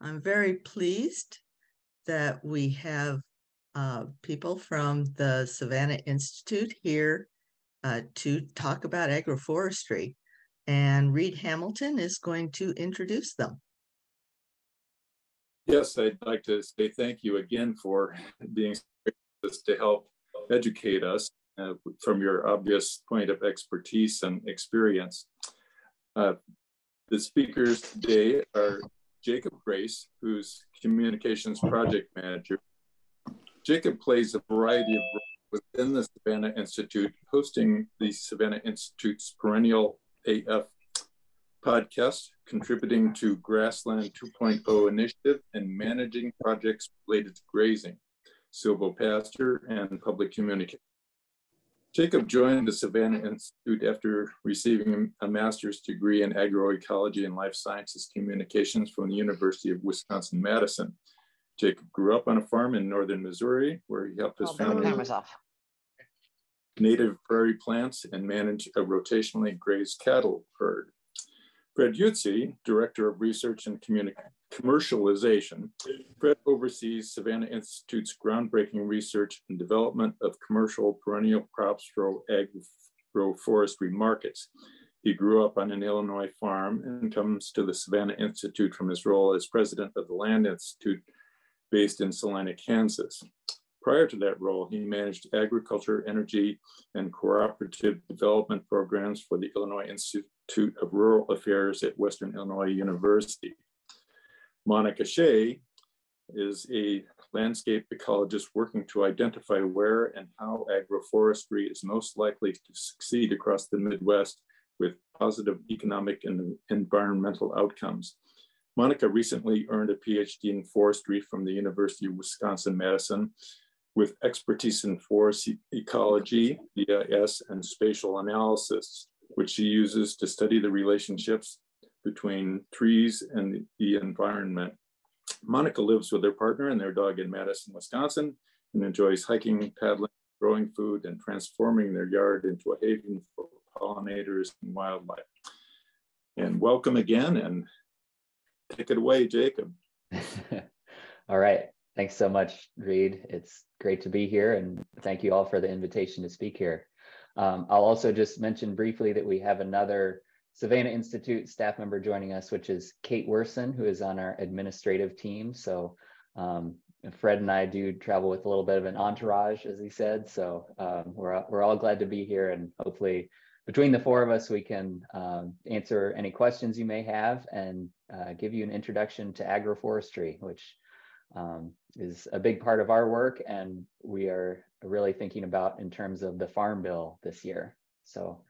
I'm very pleased that we have people from the Savanna Institute here to talk about agroforestry. And Reed Hamilton is going to introduce them. Yes, I'd like to say thank you again for being with us to help educate us from your obvious point of expertise and experience. The speakers today are Jacob Grace, who's Communications Project Manager. Jacob plays a variety of roles within the Savanna Institute, hosting the Savanna Institute's Perennial AF podcast, contributing to Grassland 2.0 initiative, and managing projects related to grazing, silvopasture, and public communication. Jacob joined the Savanna Institute after receiving a master's degree in agroecology and life sciences communications from the University of Wisconsin-Madison. Jacob grew up on a farm in northern Missouri, where he helped his family native prairie plants and manage a rotationally grazed cattle herd. Fred IUTZI, Director of Research and Commercialization. Fred oversees Savanna Institute's groundbreaking research and development of commercial perennial crops for agroforestry markets. He grew up on an Illinois farm and comes to the Savanna Institute from his role as president of the Land Institute based in Salina, Kansas. Prior to that role, he managed agriculture, energy, and cooperative development programs for the Illinois Institute of Rural Affairs at Western Illinois University. Monica Shea is a landscape ecologist working to identify where and how agroforestry is most likely to succeed across the Midwest with positive economic and environmental outcomes. Monica recently earned a PhD in forestry from the University of Wisconsin-Madison with expertise in forest ecology, GIS, and spatial analysis, which she uses to study the relationships between trees and the environment. Monica lives with her partner and their dog in Madison, Wisconsin, and enjoys hiking, paddling, growing food, and transforming their yard into a haven for pollinators and wildlife. And welcome again, and take it away, Jacob. All right. Thanks so much, Reed. It's great to be here, and thank you all for the invitation to speak here. I'll also just mention briefly that we have another Savanna Institute staff member joining us, which is Kate Werson, who is on our administrative team. So Fred and I do travel with a little bit of an entourage, as he said. So we're all glad to be here, and hopefully between the four of us, we can answer any questions you may have and give you an introduction to agroforestry, which is a big part of our work, and we are really thinking about in terms of the Farm Bill this year. So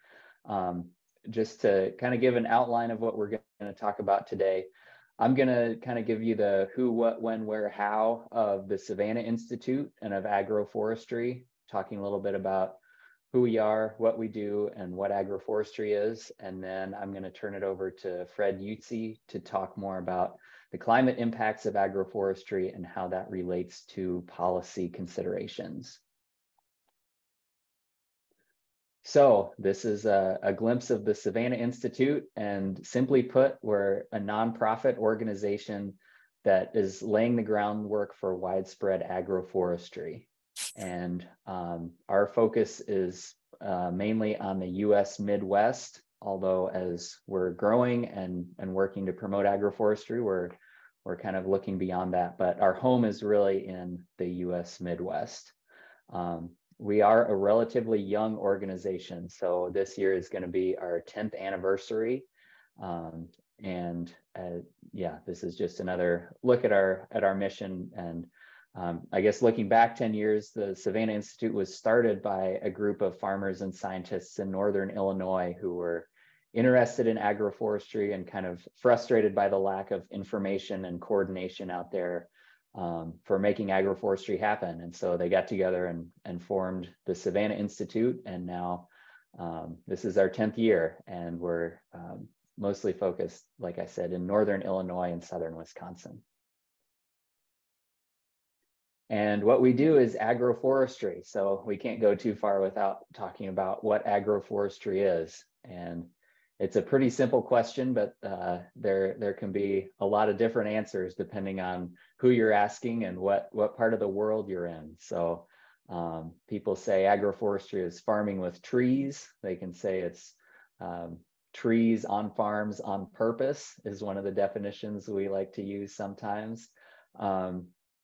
just to kind of give an outline of what we're going to talk about today, I'm going to kind of give you the who, what, when, where, how of the Savanna Institute and of agroforestry, talking a little bit about who we are, what we do, and what agroforestry is. And then I'm going to turn it over to Fred IUTZI to talk more about the climate impacts of agroforestry and how that relates to policy considerations. So this is a glimpse of the Savanna Institute, and simply put, we're a nonprofit organization that is laying the groundwork for widespread agroforestry. And our focus is mainly on the US Midwest, although as we're growing and working to promote agroforestry, we're kind of looking beyond that. But our home is really in the US Midwest. We are a relatively young organization, so this year is going to be our 10th anniversary. Yeah, this is just another look at our mission. And I guess looking back 10 years, the Savanna Institute was started by a group of farmers and scientists in northern Illinois who were interested in agroforestry and kind of frustrated by the lack of information and coordination out there for making agroforestry happen. And so they got together and formed the Savanna Institute. And now this is our 10th year, and we're mostly focused, like I said, in northern Illinois and southern Wisconsin. And what we do is agroforestry. So we can't go too far without talking about what agroforestry is. And it's a pretty simple question, but there can be a lot of different answers depending on who you're asking and what part of the world you're in. So people say agroforestry is farming with trees. They can say it's trees on farms on purpose is one of the definitions we like to use sometimes.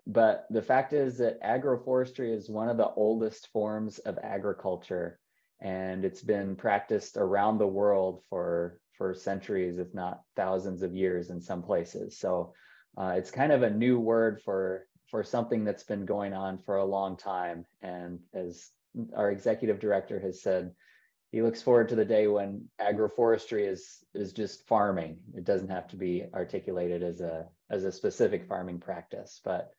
But the fact is that agroforestry is one of the oldest forms of agriculture, and it's been practiced around the world for centuries, if not thousands of years in some places. So it's kind of a new word for something that's been going on for a long time. And as our executive director has said, he looks forward to the day when agroforestry is just farming. It doesn't have to be articulated as a specific farming practice, but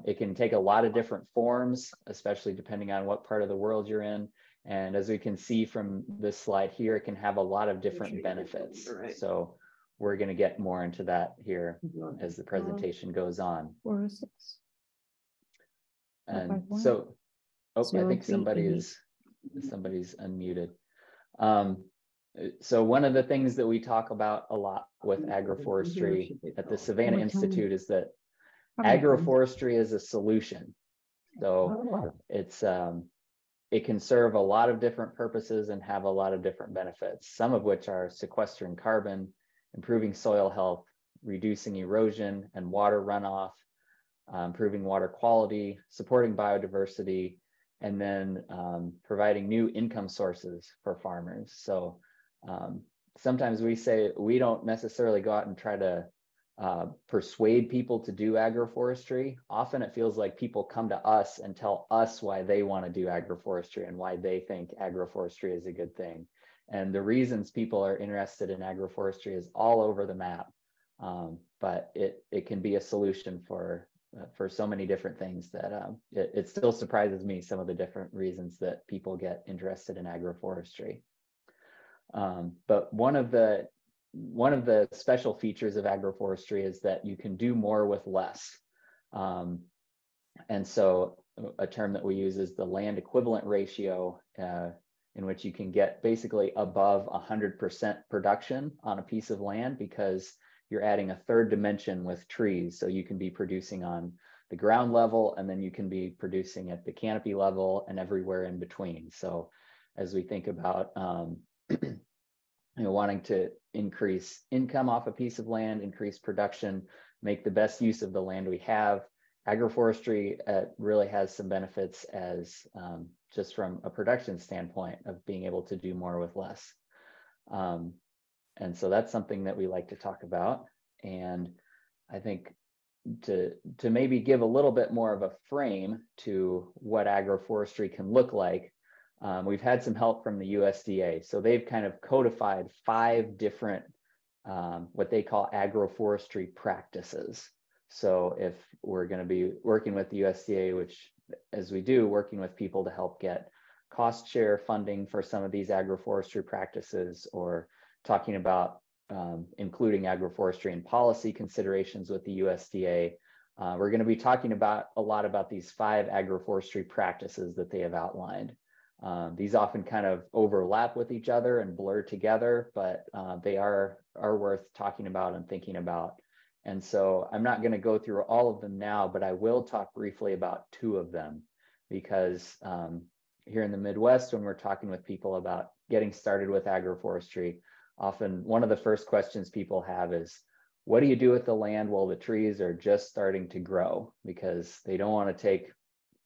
it can take a lot of different forms, especially depending on what part of the world you're in. And as we can see from this slide here, it can have a lot of different benefits. So we're going to get more into that here as the presentation goes on. 406. And so, I think somebody's unmuted. So one of the things that we talk about a lot with agroforestry at the Savanna Institute is that agroforestry is a solution. So it's it can serve a lot of different purposes and have a lot of different benefits, some of which are sequestering carbon, improving soil health, reducing erosion and water runoff, improving water quality, supporting biodiversity, and then providing new income sources for farmers. So sometimes we say we don't necessarily go out and try to persuade people to do agroforestry. Often it feels like people come to us and tell us why they want to do agroforestry and why they think agroforestry is a good thing. And the reasons people are interested in agroforestry is all over the map, but it can be a solution for so many different things that it still surprises me, some of the different reasons that people get interested in agroforestry. But one of the special features of agroforestry is that you can do more with less. And so a term that we use is the land equivalent ratio, in which you can get basically above 100% production on a piece of land because you're adding a third dimension with trees. So you can be producing on the ground level, and then you can be producing at the canopy level and everywhere in between. So as we think about wanting to increase income off a piece of land, increase production, make the best use of the land we have, agroforestry really has some benefits as just from a production standpoint of being able to do more with less. And so that's something that we like to talk about. And I think to maybe give a little bit more of a frame to what agroforestry can look like, we've had some help from the USDA. So they've kind of codified 5 different, what they call agroforestry practices. So if we're going to be working with the USDA, which as we do, working with people to help get cost share funding for some of these agroforestry practices, or talking about including agroforestry in policy considerations with the USDA, we're going to be talking about a lot about these 5 agroforestry practices that they have outlined. These often kind of overlap with each other and blur together, but they are worth talking about and thinking about. And so I'm not going to go through all of them now, but I will talk briefly about 2 of them, because here in the Midwest, when we're talking with people about getting started with agroforestry, often one of the first questions people have is, what do you do with the land while the trees are just starting to grow? Because they don't want to take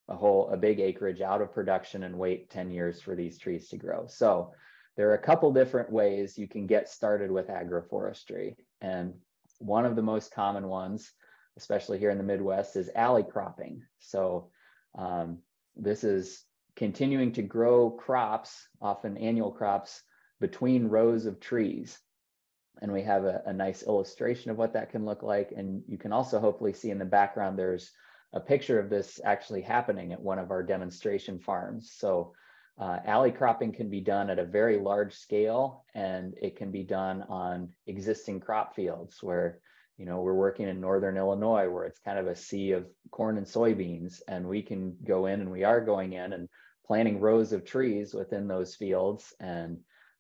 a big acreage out of production and wait 10 years for these trees to grow. So there are a couple different ways you can get started with agroforestry. And one of the most common ones, especially here in the Midwest, is alley cropping. So this is continuing to grow crops, often annual crops, between rows of trees. And we have a nice illustration of what that can look like. And you can also hopefully see in the background, there's a picture of this actually happening at one of our demonstration farms. So alley cropping can be done at a very large scale, and it can be done on existing crop fields where, we're working in Northern Illinois, where it's kind of a sea of corn and soybeans, and we can go in, and we are going in and planting rows of trees within those fields and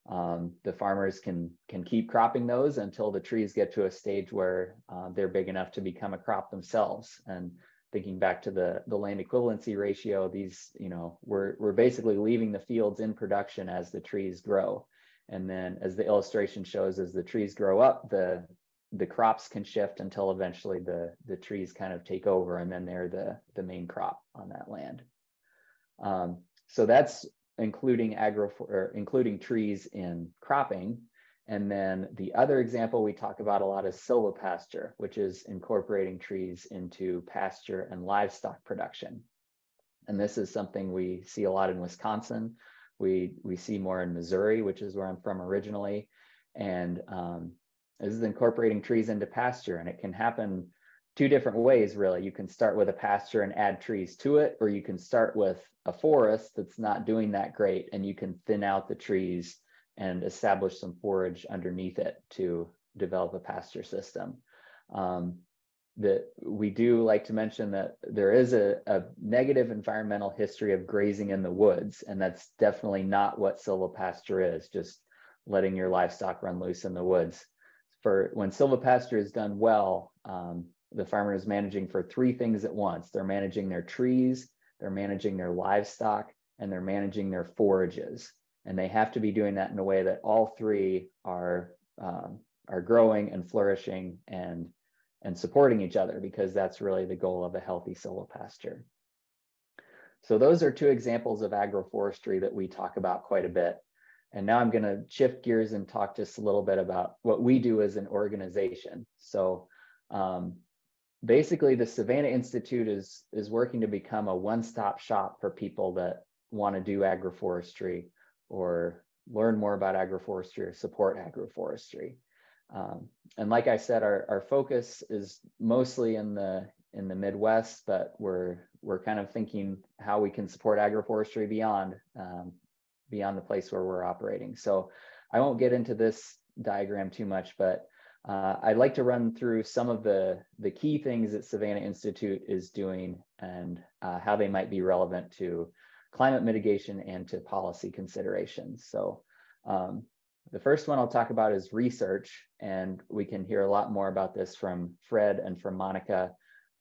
The farmers can keep cropping those until the trees get to a stage where they're big enough to become a crop themselves. And thinking back to the land equivalency ratio, these, we're basically leaving the fields in production as the trees grow. And then as the illustration shows, as the trees grow up, the crops can shift until eventually the trees kind of take over, and then they're the main crop on that land. So that's including including trees in cropping. And then the other example we talk about a lot is silvopasture, which is incorporating trees into pasture and livestock production. And this is something we see a lot in Wisconsin. We see more in Missouri, which is where I'm from originally. And this is incorporating trees into pasture, and it can happen two different ways, really. You can start with a pasture and add trees to it, or you can start with a forest that's not doing that great, and you can thin out the trees and establish some forage underneath it to develop a pasture system. That we do like to mention that there is a negative environmental history of grazing in the woods, and that's definitely not what silvopasture is, just letting your livestock run loose in the woods. For when silvopasture is done well, the farmer is managing for three things at once. They're managing their trees, they're managing their livestock, and they're managing their forages. And they have to be doing that in a way that all three are growing and flourishing and supporting each other, because that's really the goal of a healthy silvopasture. So those are two examples of agroforestry that we talk about quite a bit. And now I'm going to shift gears and talk just a little bit about what we do as an organization. So basically, the Savanna Institute is working to become a one-stop shop for people that want to do agroforestry or learn more about agroforestry or support agroforestry. And like I said, our focus is mostly in the Midwest, but we're kind of thinking how we can support agroforestry beyond the place where we're operating. So I won't get into this diagram too much, but I'd like to run through some of the key things that Savanna Institute is doing and how they might be relevant to climate mitigation and to policy considerations. So the first one I'll talk about is research, and we can hear a lot more about this from Fred and from Monica.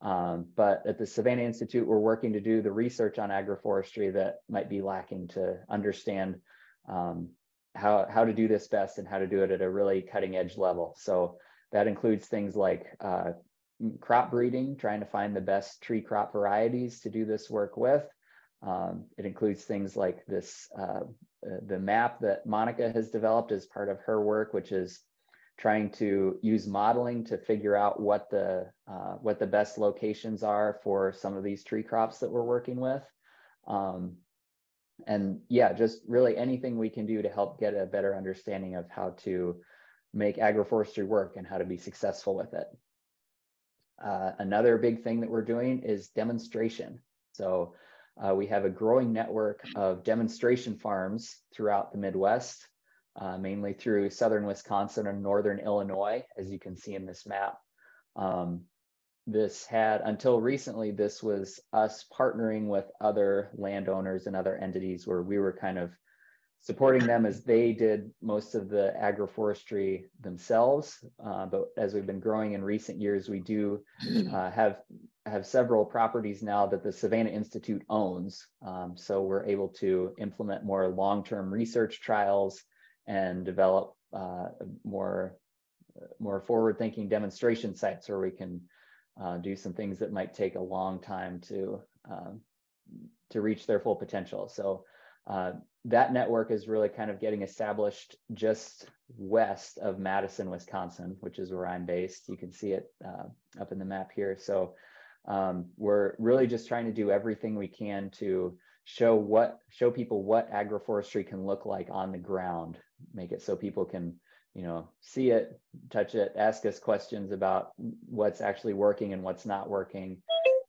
But at the Savanna Institute, we're working to do the research on agroforestry that might be lacking to understand how to do this best and how to do it at a really cutting edge level. So that includes things like crop breeding, trying to find the best tree crop varieties to do this work with. It includes things like this, the map that Monica has developed as part of her work, which is trying to use modeling to figure out what the best locations are for some of these tree crops that we're working with. And yeah, just really anything we can do to help get a better understanding of how to make agroforestry work and how to be successful with it. Another big thing that we're doing is demonstration. So we have a growing network of demonstration farms throughout the Midwest, mainly through southern Wisconsin and northern Illinois, as you can see in this map. This had, until recently, this was us partnering with other landowners and other entities where we were kind of supporting them as they did most of the agroforestry themselves. But as we've been growing in recent years, we do have several properties now that the Savanna Institute owns. So we're able to implement more long-term research trials and develop more forward-thinking demonstration sites where we can do some things that might take a long time to reach their full potential. So that network is really kind of getting established just west of Madison, Wisconsin, which is where I'm based. You can see it up in the map here. So we're really just trying to do everything we can to show people what agroforestry can look like on the ground, make it so people can see it, touch it, ask us questions about what's actually working and what's not working,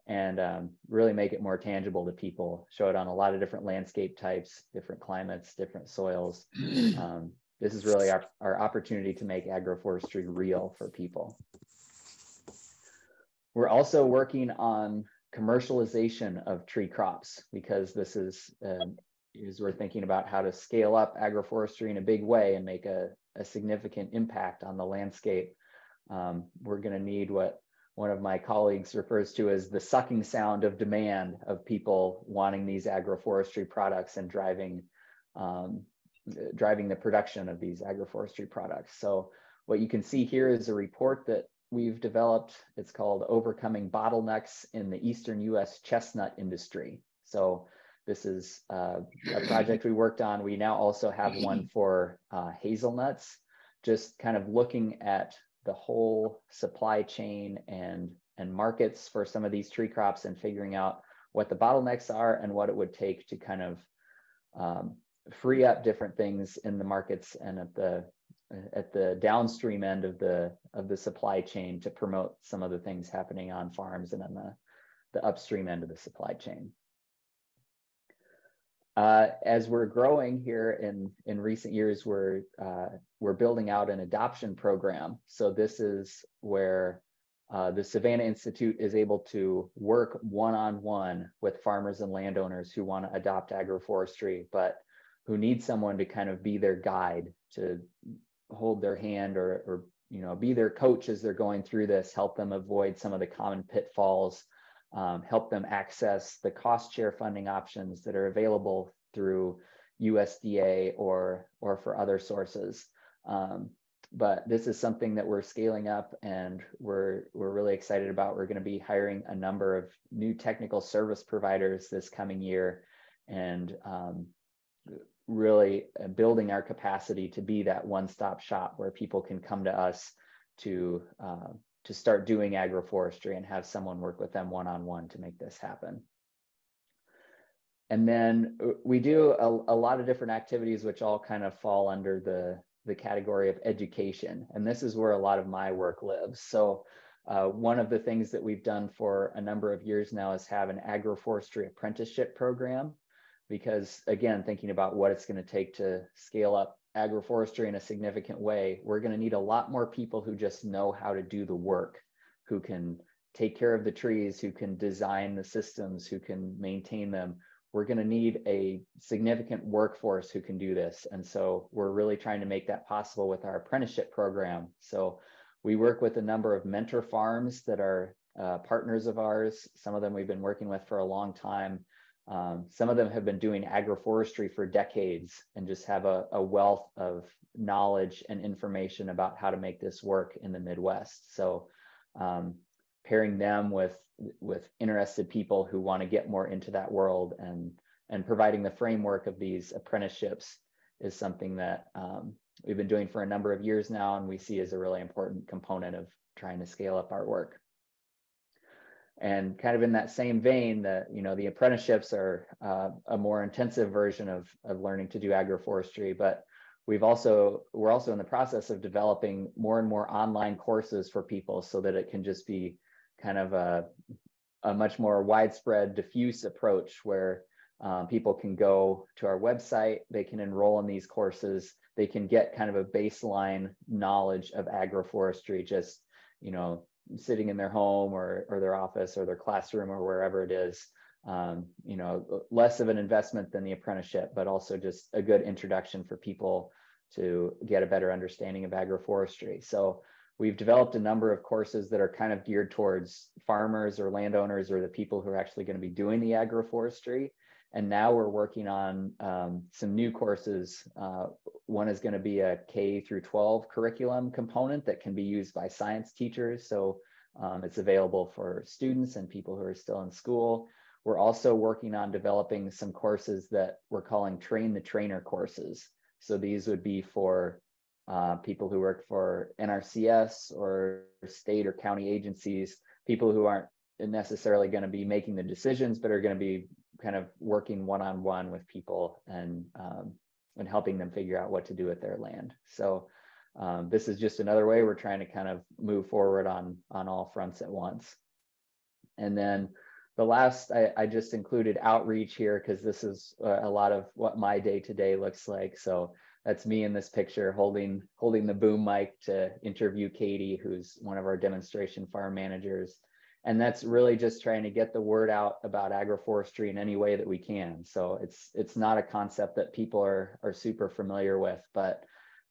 and really make it more tangible to people, show it on a lot of different landscape types, different climates, different soils. This is really our opportunity to make agroforestry real for people. We're also working on commercialization of tree crops, because this is as we're thinking about how to scale up agroforestry in a big way and make a significant impact on the landscape, we're going to need what one of my colleagues refers to as the sucking sound of demand of people wanting these agroforestry products and driving the production of these agroforestry products. So what you can see here is a report that we've developed. It's called Overcoming Bottlenecks in the Eastern U.S. Chestnut Industry. So this is a project we worked on. We now also have one for hazelnuts, just kind of looking at the whole supply chain and markets for some of these tree crops and figuring out what the bottlenecks are and what it would take to kind of free up different things in the markets and at the downstream end of the supply chain to promote some of the things happening on farms and on the upstream end of the supply chain. As we're growing here in recent years, we're building out an adoption program. So this is where the Savanna Institute is able to work one-on-one with farmers and landowners who want to adopt agroforestry, but who need someone to kind of be their guide, to hold their hand or be their coach as they're going through this, help them avoid some of the common pitfalls, help them access the cost share funding options that are available through USDA or for other sources. But this is something that we're scaling up and we're really excited about. We're going to be hiring a number of new technical service providers this coming year and really building our capacity to be that one-stop shop where people can come to us to start doing agroforestry and have someone work with them one-on-one to make this happen. And then we do a lot of different activities which all kind of fall under the category of education. And this is where a lot of my work lives. So one of the things that we've done for a number of years now is have an agroforestry apprenticeship program, because again, thinking about what it's going to take to scale up agroforestry in a significant way, we're going to need a lot more people who just know how to do the work, who can take care of the trees, who can design the systems, who can maintain them. We're going to need a significant workforce who can do this. And so we're really trying to make that possible with our apprenticeship program. So we work with a number of mentor farms that are partners of ours. Some of them we've been working with for a long time. Some of them have been doing agroforestry for decades and just have a wealth of knowledge and information about how to make this work in the Midwest. So pairing them with interested people who want to get more into that world and providing the framework of these apprenticeships is something that we've been doing for a number of years now, and we see as a really important component of trying to scale up our work. And kind of in that same vein, the apprenticeships are a more intensive version of learning to do agroforestry, but we're also in the process of developing more and more online courses for people so that it can just be kind of a much more widespread, diffuse approach where people can go to our website, they can enroll in these courses, they can get kind of a baseline knowledge of agroforestry, just, sitting in their home or their office or their classroom or wherever it is, less of an investment than the apprenticeship, but also just a good introduction for people to get a better understanding of agroforestry. So we've developed a number of courses that are kind of geared towards farmers or landowners or the people who are actually going to be doing the agroforestry. And now we're working on some new courses. One is going to be a K through 12 curriculum component that can be used by science teachers. So it's available for students and people who are still in school. We're also working on developing some courses that we're calling train the trainer courses. So these would be for people who work for NRCS or state or county agencies, people who aren't necessarily going to be making the decisions, but are going to be kind of working one-on-one with people and helping them figure out what to do with their land. So this is just another way we're trying to kind of move forward on all fronts at once. And then the last, I just included outreach here because this is a lot of what my day-to-day looks like. So that's me in this picture holding the boom mic to interview Katie, who's one of our demonstration farm managers. And that's really just trying to get the word out about agroforestry in any way that we can. So it's not a concept that people are super familiar with, but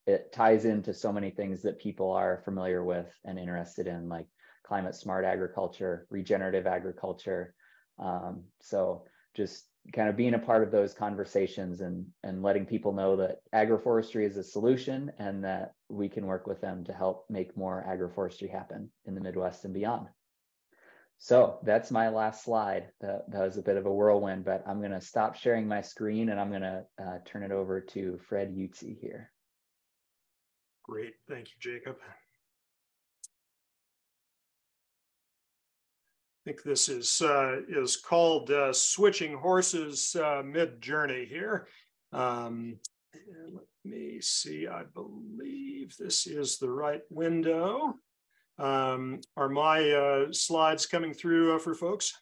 it ties into so many things that people are familiar with and interested in, like climate smart agriculture, regenerative agriculture. So just kind of being a part of those conversations and letting people know that agroforestry is a solution and that we can work with them to help make more agroforestry happen in the Midwest and beyond. So that's my last slide. That was a bit of a whirlwind, but I'm going to stop sharing my screen and I'm going to turn it over to Fred IUTZI here. Great, thank you, Jacob. I think this is called Switching Horses Mid-Journey here. Let me see, I believe this is the right window. Are my slides coming through for folks?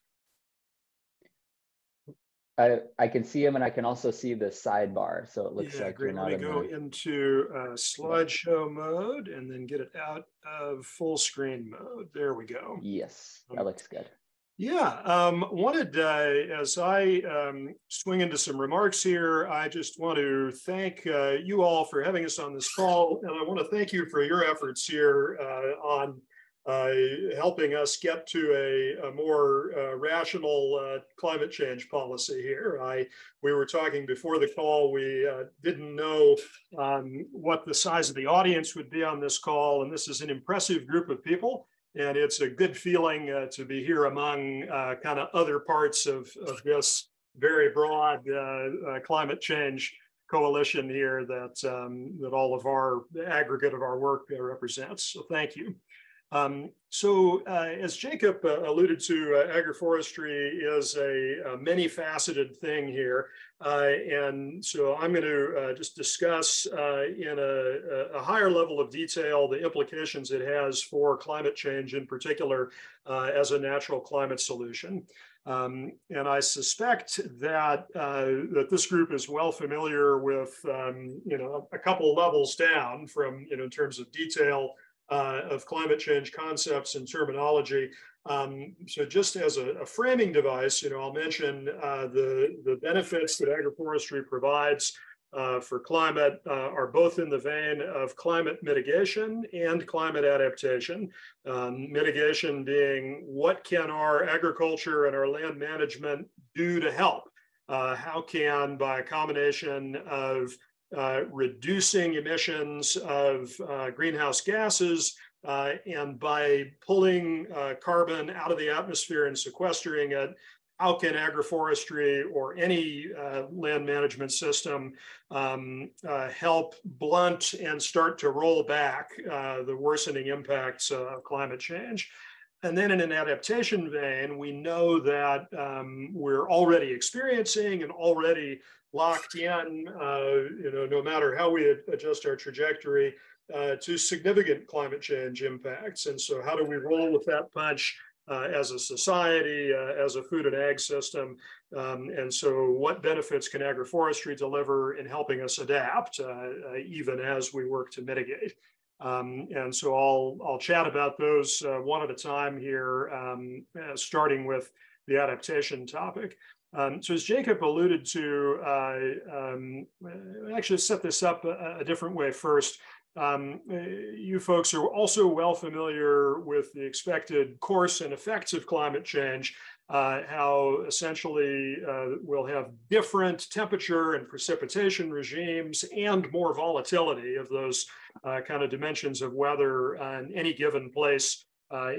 I can see them, and I can also see the sidebar. So it looks like great. You're not Let me go into slideshow mode and then get it out of full screen mode. There we go. Yes, that looks good. Yeah, wanted, as I swing into some remarks here, I just want to thank you all for having us on this call. And I want to thank you for your efforts here on helping us get to a more rational climate change policy here. We were talking before the call, we didn't know what the size of the audience would be on this call. And this is an impressive group of people. And it's a good feeling to be here among kind of other parts of this very broad climate change coalition here that all of our aggregate of our work represents. So thank you. As Jacob alluded to, agroforestry is a many-faceted thing here. And so I'm going to just discuss in a higher level of detail the implications it has for climate change in particular as a natural climate solution. And I suspect that that this group is well familiar with a couple levels down from in terms of detail of climate change concepts and terminology. So just as a framing device, I'll mention the benefits that agroforestry provides for climate are both in the vein of climate mitigation and climate adaptation. Mitigation being what can our agriculture and our land management do to help? How can, by a combination of reducing emissions of greenhouse gases and by pulling carbon out of the atmosphere and sequestering it, how can agroforestry or any land management system help blunt and start to roll back the worsening impacts of climate change? And then in an adaptation vein, we know that we're already experiencing and already locked in, no matter how we adjust our trajectory to significant climate change impacts. And so how do we roll with that punch as a society, as a food and ag system? And so what benefits can agroforestry deliver in helping us adapt, even as we work to mitigate? And so I'll chat about those one at a time here, starting with the adaptation topic. So as Jacob alluded to, actually set this up a different way first. You folks are also well familiar with the expected course and effects of climate change, how essentially we'll have different temperature and precipitation regimes and more volatility of those kind of dimensions of weather in any given place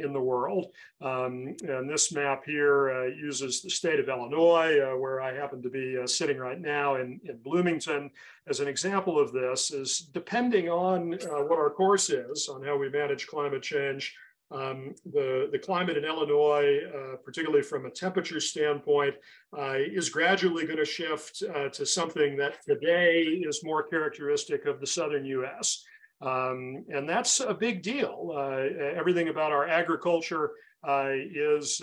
in the world. And this map here uses the state of Illinois, where I happen to be sitting right now in Bloomington, as an example of this. Is depending on what our course is, on how we manage climate change, the climate in Illinois, particularly from a temperature standpoint, is gradually going to shift to something that today is more characteristic of the southern US. And that's a big deal. Everything about our agriculture is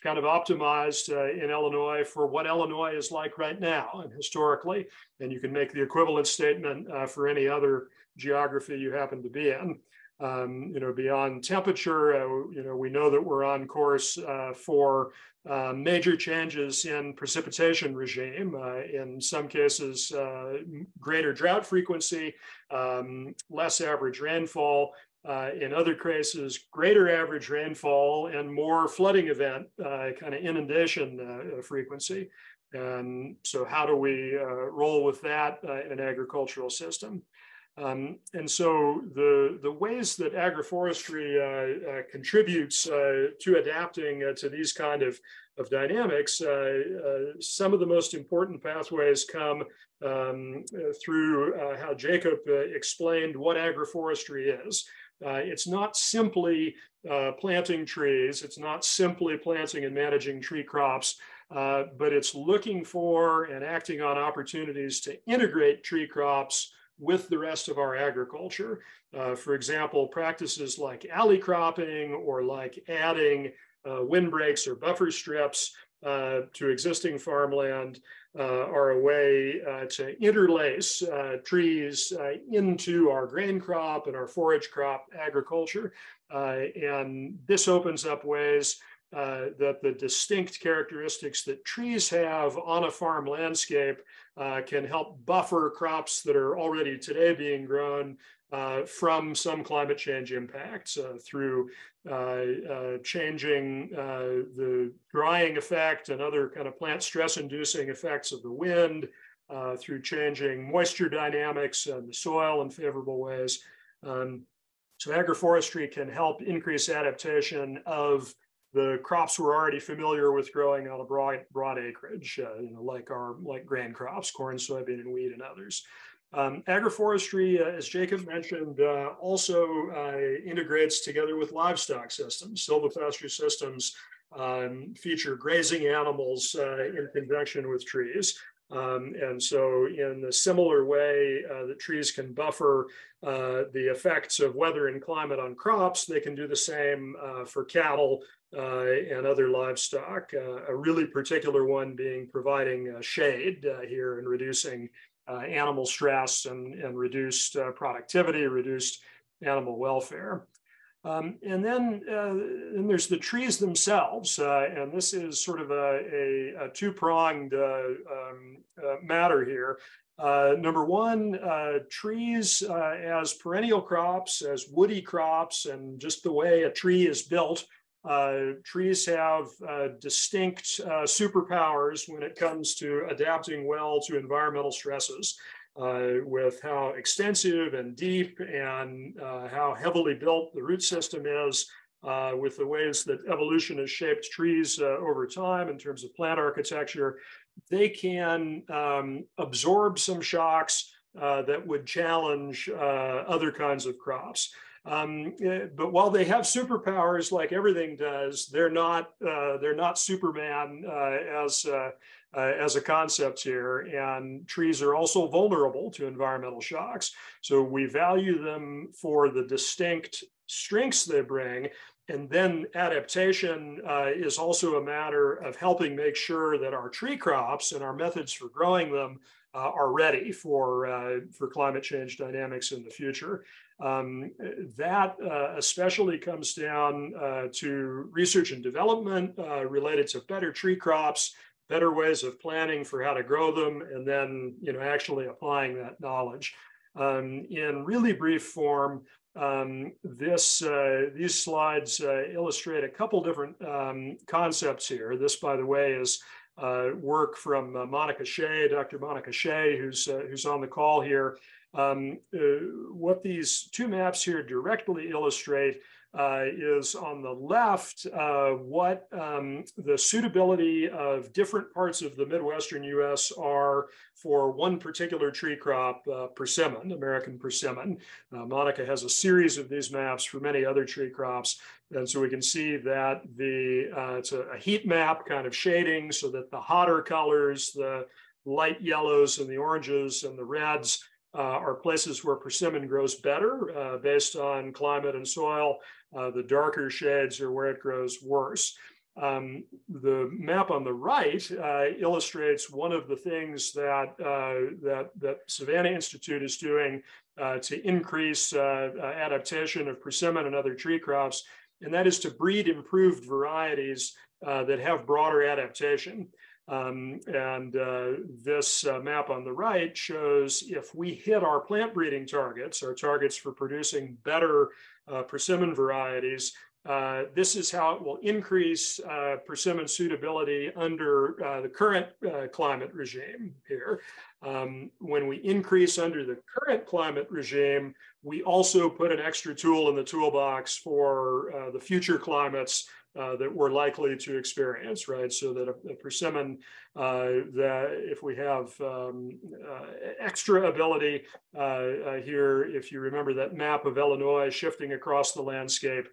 kind of optimized in Illinois for what Illinois is like right now and historically. And you can make the equivalent statement for any other geography you happen to be in. beyond temperature, we know that we're on course for major changes in precipitation regime. In some cases, greater drought frequency, less average rainfall. In other cases, greater average rainfall and more flooding event, kind of inundation frequency. And so how do we roll with that in an agricultural system? And so the ways that agroforestry contributes to adapting to these kind of dynamics, some of the most important pathways come through how Jacob explained what agroforestry is. It's not simply planting trees. It's not simply planting and managing tree crops, but it's looking for and acting on opportunities to integrate tree crops with the rest of our agriculture. For example, practices like alley cropping or like adding windbreaks or buffer strips to existing farmland are a way to interlace trees into our grain crop and our forage crop agriculture. And this opens up ways that the distinct characteristics that trees have on a farm landscape can help buffer crops that are already today being grown from some climate change impacts through changing the drying effect and other kind of plant stress-inducing effects of the wind, through changing moisture dynamics and the soil in favorable ways. So agroforestry can help increase adaptation of the crops we're already familiar with growing on a broad acreage, like grain crops, corn, soybean, and wheat, and others. Agroforestry, as Jacob mentioned, also integrates together with livestock systems. Silvopasture systems feature grazing animals in conjunction with trees. And so in a similar way that trees can buffer the effects of weather and climate on crops, they can do the same for cattle and other livestock. A really particular one being providing shade here and reducing animal stress and reduced productivity, reduced animal welfare. And then there's the trees themselves, and this is sort of a two-pronged matter here. Number one, trees as perennial crops, as woody crops, and just the way a tree is built, trees have distinct superpowers when it comes to adapting well to environmental stresses. With how extensive and deep and how heavily built the root system is, with the ways that evolution has shaped trees over time in terms of plant architecture, they can absorb some shocks that would challenge other kinds of crops. But while they have superpowers like everything does, they're not Superman as a concept here, and trees are also vulnerable to environmental shocks. So we value them for the distinct strengths they bring, and then adaptation is also a matter of helping make sure that our tree crops and our methods for growing them are ready for climate change dynamics in the future. That especially comes down to research and development related to better tree crops, better ways of planning for how to grow them, and then actually applying that knowledge. In really brief form, these slides illustrate a couple different concepts here. This, by the way, is work from Monica Shea, Dr. Monica Shea, who's on the call here. What these two maps here directly illustrate is on the left what the suitability of different parts of the Midwestern US are for one particular tree crop, persimmon, American persimmon. Monica has a series of these maps for many other tree crops. And so we can see that it's a heat map kind of shading so that the hotter colors, the light yellows and the oranges and the reds are places where persimmon grows better based on climate and soil. The darker shades are where it grows worse. The map on the right illustrates one of the things that Savanna Institute is doing to increase adaptation of persimmon and other tree crops, and that is to breed improved varieties that have broader adaptation. This map on the right shows if we hit our plant breeding targets, our targets for producing better persimmon varieties, this is how it will increase persimmon suitability under the current climate regime here. When we increase under the current climate regime, we also put an extra tool in the toolbox for the future climates that we're likely to experience, right? So that a persimmon, that if we have extra ability here, if you remember that map of Illinois shifting across the landscape,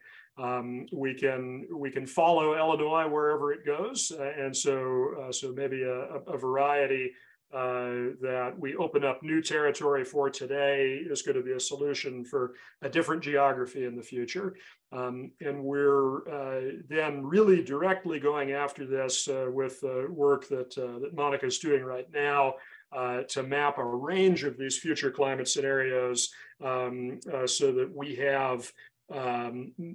we can follow Illinois wherever it goes, and so maybe a variety that we open up new territory for today is going to be a solution for a different geography in the future. And we're then really directly going after this with work that Monica's doing right now to map a range of these future climate scenarios so that we have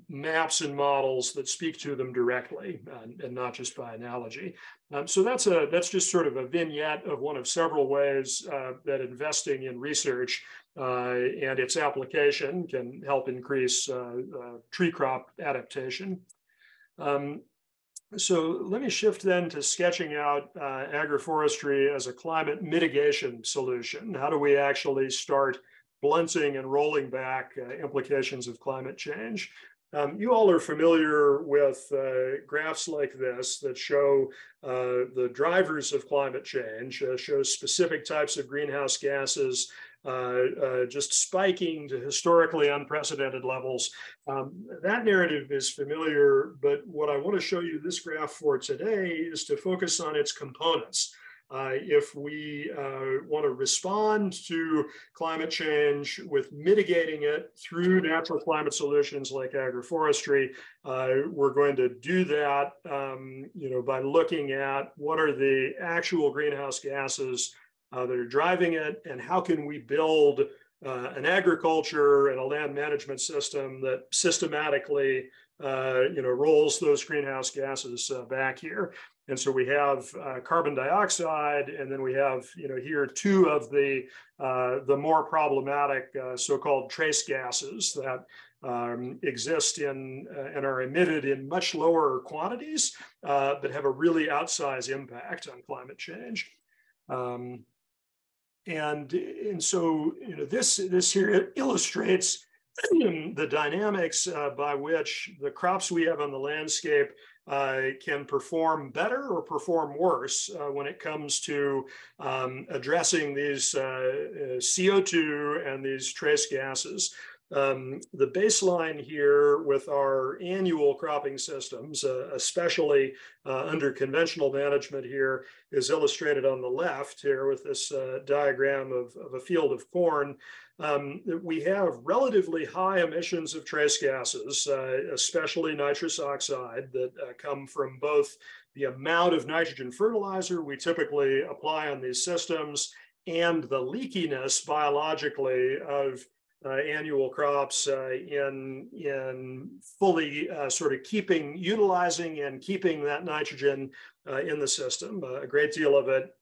maps and models that speak to them directly and not just by analogy. So that's just sort of a vignette of one of several ways that investing in research and its application can help increase tree crop adaptation. So let me shift then to sketching out agroforestry as a climate mitigation solution. How do we actually start blunting and rolling back implications of climate change? You all are familiar with graphs like this that show the drivers of climate change, show specific types of greenhouse gases just spiking to historically unprecedented levels. That narrative is familiar, but what I want to show you this graph for today is to focus on its components. If we want to respond to climate change with mitigating it through natural climate solutions like agroforestry, we're going to do that by looking at what are the actual greenhouse gases that are driving it, and how can we build an agriculture and a land management system that systematically rolls those greenhouse gases back here. And so we have carbon dioxide, and then we have, here two of the more problematic so-called trace gases that exist in and are emitted in much lower quantities, but have a really outsized impact on climate change. And so this here illustrates the dynamics by which the crops we have on the landscape can perform better or perform worse when it comes to addressing these CO2 and these trace gases. The baseline here with our annual cropping systems, especially under conventional management here, is illustrated on the left here with this diagram of a field of corn. We have relatively high emissions of trace gases, especially nitrous oxide, that come from both the amount of nitrogen fertilizer we typically apply on these systems and the leakiness biologically of annual crops in fully sort of utilizing and keeping that nitrogen in the system. A great deal of it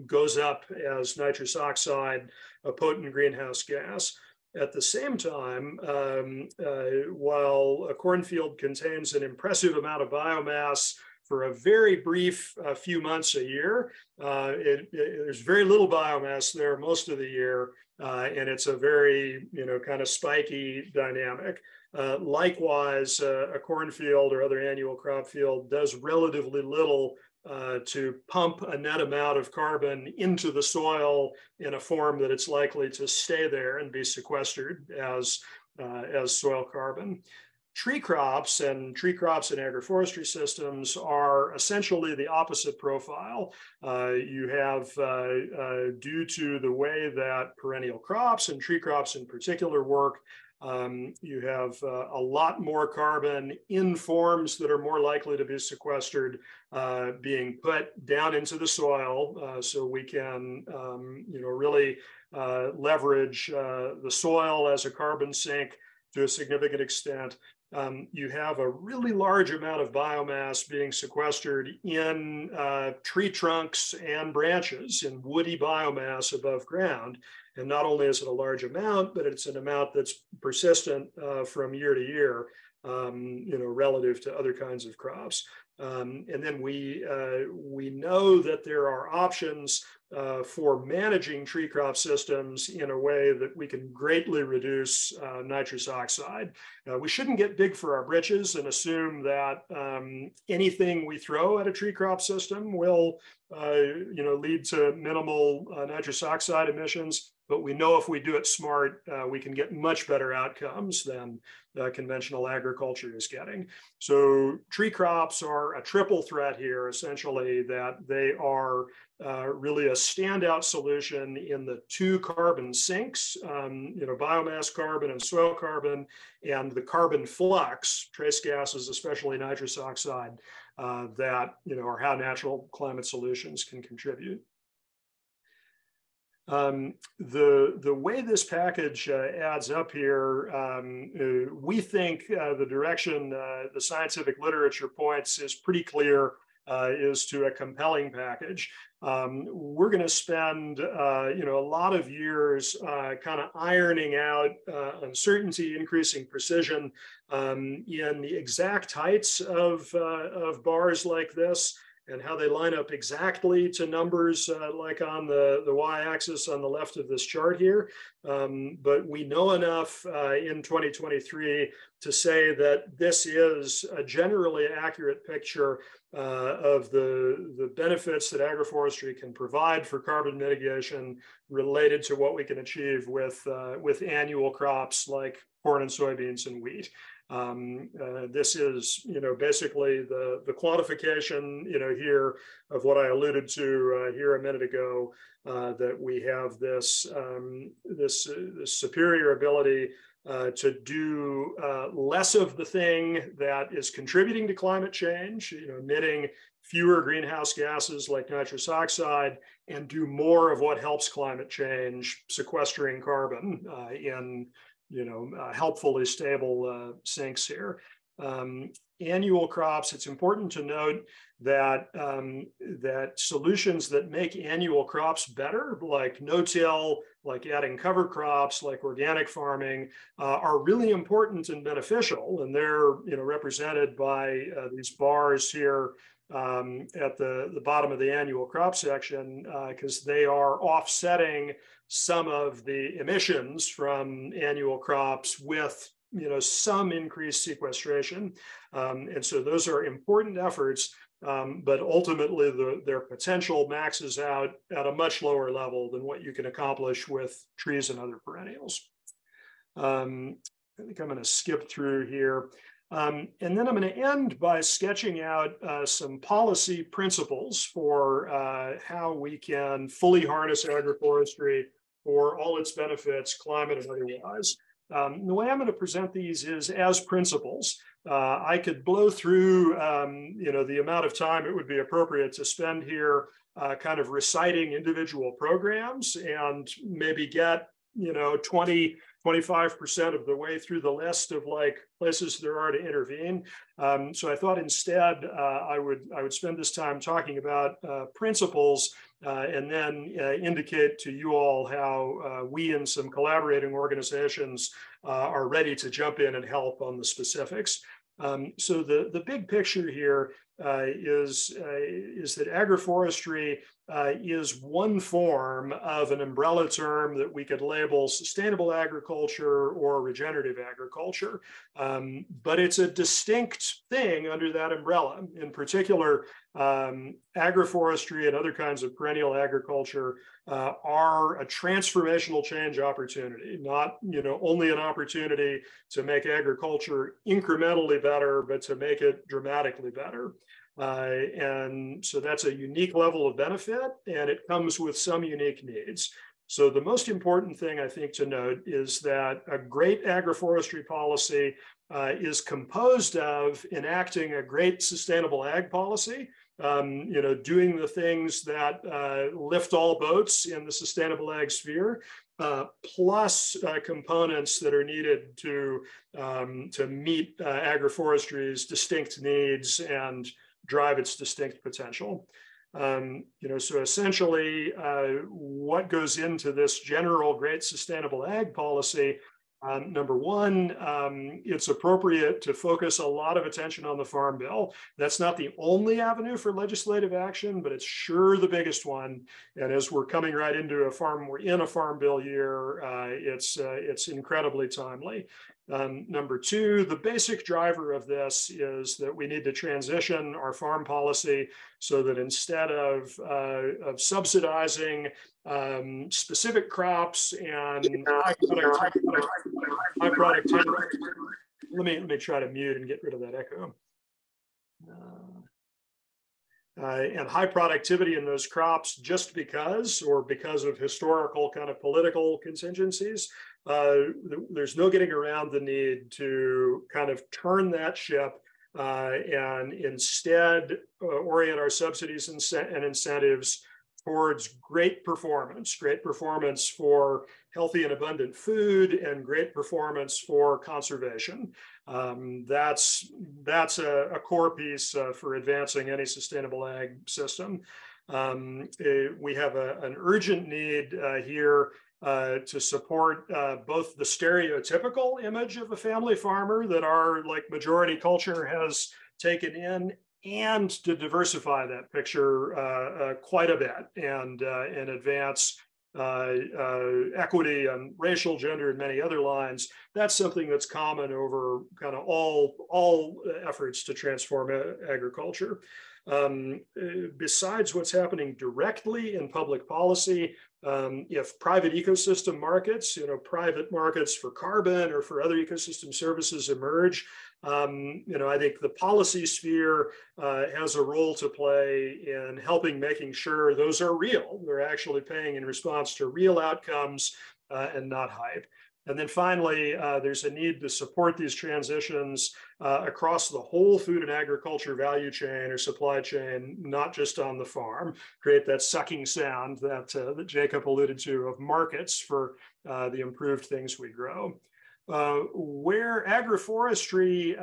goes up as nitrous oxide, a potent greenhouse gas. At the same time, while a cornfield contains an impressive amount of biomass for a very brief few months a year, there's very little biomass there most of the year, and it's a very kind of spiky dynamic. Likewise, a cornfield or other annual crop field does relatively little to pump a net amount of carbon into the soil in a form that it's likely to stay there and be sequestered as soil carbon. Tree crops and agroforestry systems are essentially the opposite profile. You have, due to the way that perennial crops and tree crops in particular work, you have a lot more carbon in forms that are more likely to be sequestered being put down into the soil, so we can really leverage the soil as a carbon sink to a significant extent. You have a really large amount of biomass being sequestered in tree trunks and branches, in woody biomass above ground. And not only is it a large amount, but it's an amount that's persistent from year to year, relative to other kinds of crops. And then we know that there are options for managing tree crop systems in a way that we can greatly reduce nitrous oxide. We shouldn't get big for our britches and assume that anything we throw at a tree crop system will lead to minimal nitrous oxide emissions. But we know if we do it smart, we can get much better outcomes than conventional agriculture is getting. So tree crops are a triple threat here, essentially, that they are really a standout solution in the two carbon sinks, biomass carbon and soil carbon, and the carbon flux, trace gases, especially nitrous oxide, that are how natural climate solutions can contribute. The way this package adds up here, we think the direction the scientific literature points is pretty clear, is to a compelling package. We're going to spend a lot of years kind of ironing out uncertainty, increasing precision in the exact heights of bars like this, and how they line up exactly to numbers like on the y-axis on the left of this chart here. But we know enough in 2023 to say that this is a generally accurate picture of the benefits that agroforestry can provide for carbon mitigation related to what we can achieve with annual crops like corn and soybeans and wheat. This is, basically the quantification, here of what I alluded to here a minute ago, that we have this superior ability to do less of the thing that is contributing to climate change, emitting fewer greenhouse gases like nitrous oxide, and do more of what helps climate change, sequestering carbon in helpfully stable sinks here. Annual crops, it's important to note that that solutions that make annual crops better, like no-till, like adding cover crops, like organic farming, are really important and beneficial. And they're represented by these bars here at the bottom of the annual crop section, because they are offsetting some of the emissions from annual crops with some increased sequestration. And so those are important efforts, but ultimately their potential maxes out at a much lower level than what you can accomplish with trees and other perennials. I think I'm going to skip through here. And then I'm going to end by sketching out some policy principles for how we can fully harness agroforestry for all its benefits, climate and otherwise. The way I'm going to present these is as principles. I could blow through, the amount of time it would be appropriate to spend here kind of reciting individual programs and maybe get, 25% of the way through the list of like places there are to intervene. So I thought instead I would spend this time talking about principles and then indicate to you all how we and some collaborating organizations are ready to jump in and help on the specifics. So the big picture here is that agroforestry is one form of an umbrella term that we could label sustainable agriculture or regenerative agriculture. But it's a distinct thing under that umbrella. In particular, agroforestry and other kinds of perennial agriculture are a transformational change opportunity, not only an opportunity to make agriculture incrementally better, but to make it dramatically better. And so that's a unique level of benefit, and it comes with some unique needs. So the most important thing I think to note is that a great agroforestry policy is composed of enacting a great sustainable ag policy, doing the things that lift all boats in the sustainable ag sphere, plus components that are needed to meet agroforestry's distinct needs and drive its distinct potential. So essentially, what goes into this general great sustainable ag policy? Number one, it's appropriate to focus a lot of attention on the Farm Bill. That's not the only avenue for legislative action, but it's sure the biggest one. And as we're coming right into we're in a Farm Bill year, it's incredibly timely. Number two, the basic driver of this is that we need to transition our farm policy so that instead of subsidizing specific crops and high productivity, let me try to mute and get rid of that echo. And high productivity in those crops just because of historical kind of political contingencies. There's no getting around the need to kind of turn that ship and instead orient our subsidies and incentives towards great performance for healthy and abundant food and great performance for conservation. That's a core piece for advancing any sustainable ag system. We have an urgent need here to support both the stereotypical image of a family farmer that our majority culture has taken in, and to diversify that picture quite a bit and advance equity and racial, gender, and many other lines. That's something that's common over kind of all efforts to transform agriculture. Besides what's happening directly in public policy, if private ecosystem markets, private markets for carbon or for other ecosystem services emerge, I think the policy sphere has a role to play in helping making sure those are real. They're actually paying in response to real outcomes and not hype. And then finally, there's a need to support these transitions across the whole food and agriculture value chain or supply chain, not just on the farm, create that sucking sound that Jacob alluded to of markets for the improved things we grow. Where agroforestry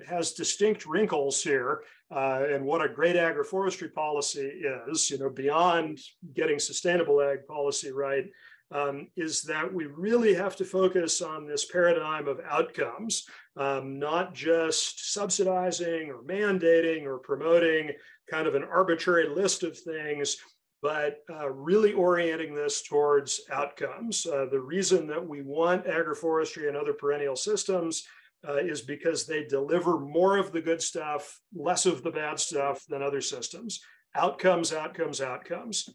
has distinct wrinkles here, and what a great agroforestry policy is, beyond getting sustainable ag policy right, is that we really have to focus on this paradigm of outcomes, not just subsidizing or mandating or promoting kind of an arbitrary list of things, but really orienting this towards outcomes. The reason that we want agroforestry and other perennial systems is because they deliver more of the good stuff, less of the bad stuff than other systems. Outcomes, outcomes, outcomes.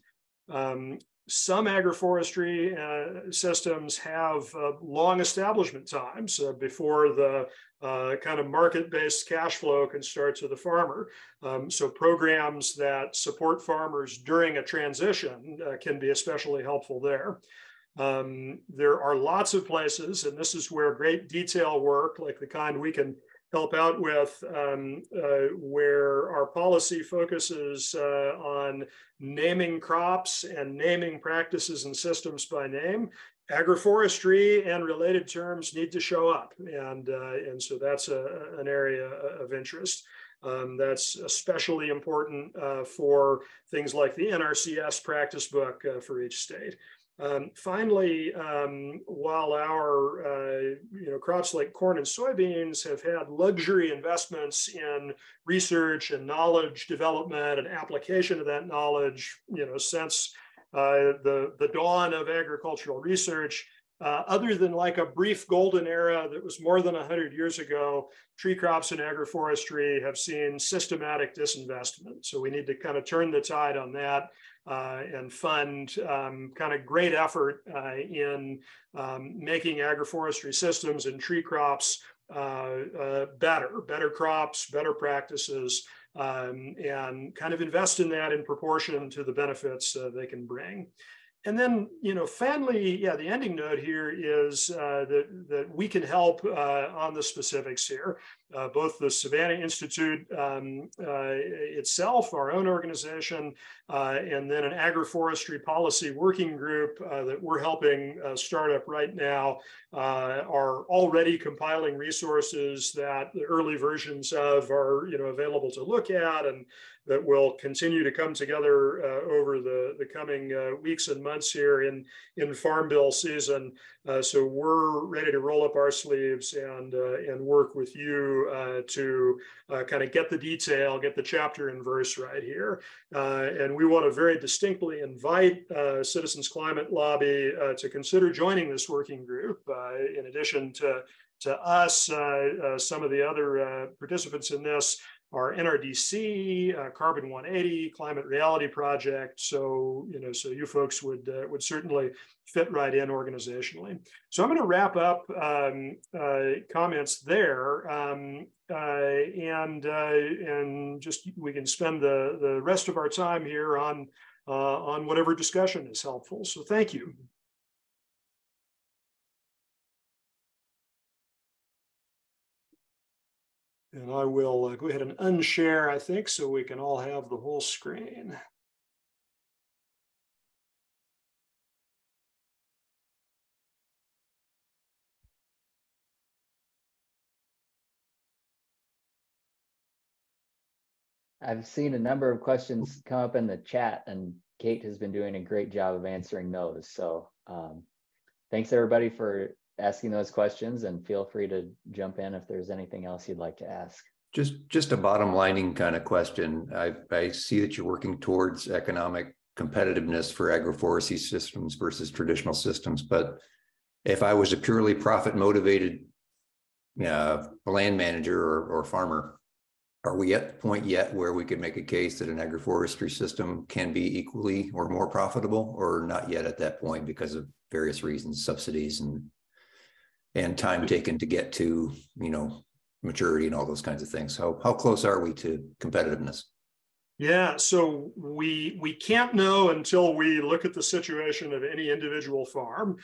Some agroforestry systems have long establishment times before the kind of market-based cash flow can start to the farmer. So programs that support farmers during a transition can be especially helpful there. There are lots of places, and this is where great detail work, like the kind we can help out with, where our policy focuses on naming crops and naming practices and systems by name. Agroforestry and related terms need to show up, and so that's an area of interest. That's especially important for things like the NRCS practice book for each state. Finally, while our crops like corn and soybeans have had luxury investments in research and knowledge development and application of that knowledge, since the dawn of agricultural research, other than like a brief golden era that was more than 100 years ago, tree crops and agroforestry have seen systematic disinvestment. So we need to kind of turn the tide on that. And fund kind of great effort in making agroforestry systems and tree crops better crops, better practices, and kind of invest in that in proportion to the benefits they can bring. And then, finally, the ending note here is that we can help on the specifics here. both the Savanna Institute itself, our own organization, and then an agroforestry policy working group that we're helping start up right now, are already compiling resources that the early versions of are available to look at, and that will continue to come together over the coming weeks and months here in Farm Bill season. So we're ready to roll up our sleeves and work with you to kind of get the detail, get the chapter and verse right here. And we want to very distinctly invite Citizens Climate Lobby to consider joining this working group. In addition to us, some of the other participants in this are NRDC, Carbon 180, Climate Reality Project. So, so you folks would certainly fit right in organizationally. So I'm going to wrap up comments there, and just we can spend the rest of our time here on whatever discussion is helpful. So thank you. And I will go ahead and unshare, I think, so we can all have the whole screen. I've seen a number of questions come up in the chat, and Kate has been doing a great job of answering those. So thanks everybody for asking those questions, and feel free to jump in if there's anything else you'd like to ask. Just a bottom lining kind of question. I see that you're working towards economic competitiveness for agroforestry systems versus traditional systems. But if I was a purely profit motivated land manager or farmer, are we at the point yet where we could make a case that an agroforestry system can be equally or more profitable, or not yet at that point because of various reasons, subsidies and time taken to get to, maturity and all those kinds of things? How close are we to competitiveness? Yeah, so we can't know until we look at the situation of any individual farm.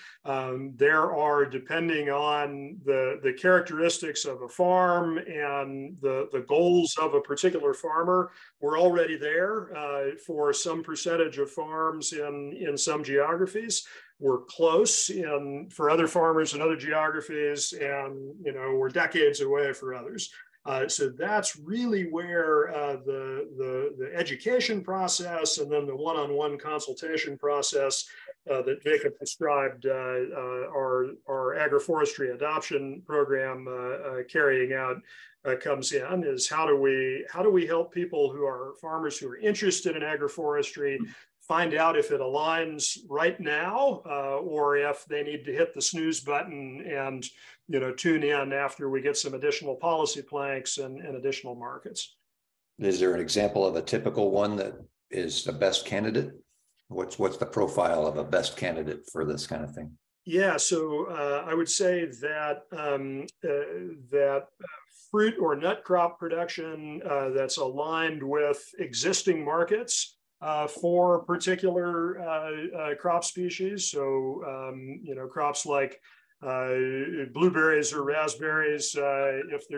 There are, depending on the characteristics of a farm and the goals of a particular farmer, we're already there for some percentage of farms in some geographies. We're close for other farmers in other geographies, and we're decades away for others. So that's really where the education process and then the one-on-one consultation process that Jacob described our agroforestry adoption program carrying out comes in, is how do we help people who are farmers who are interested in agroforestry find out if it aligns right now, or if they need to hit the snooze button and tune in after we get some additional policy planks and additional markets. Is there an example of a typical one that is the best candidate? What's the profile of a best candidate for this kind of thing? Yeah, so I would say that that fruit or nut crop production that's aligned with existing markets for particular crop species. So crops like blueberries or raspberries, if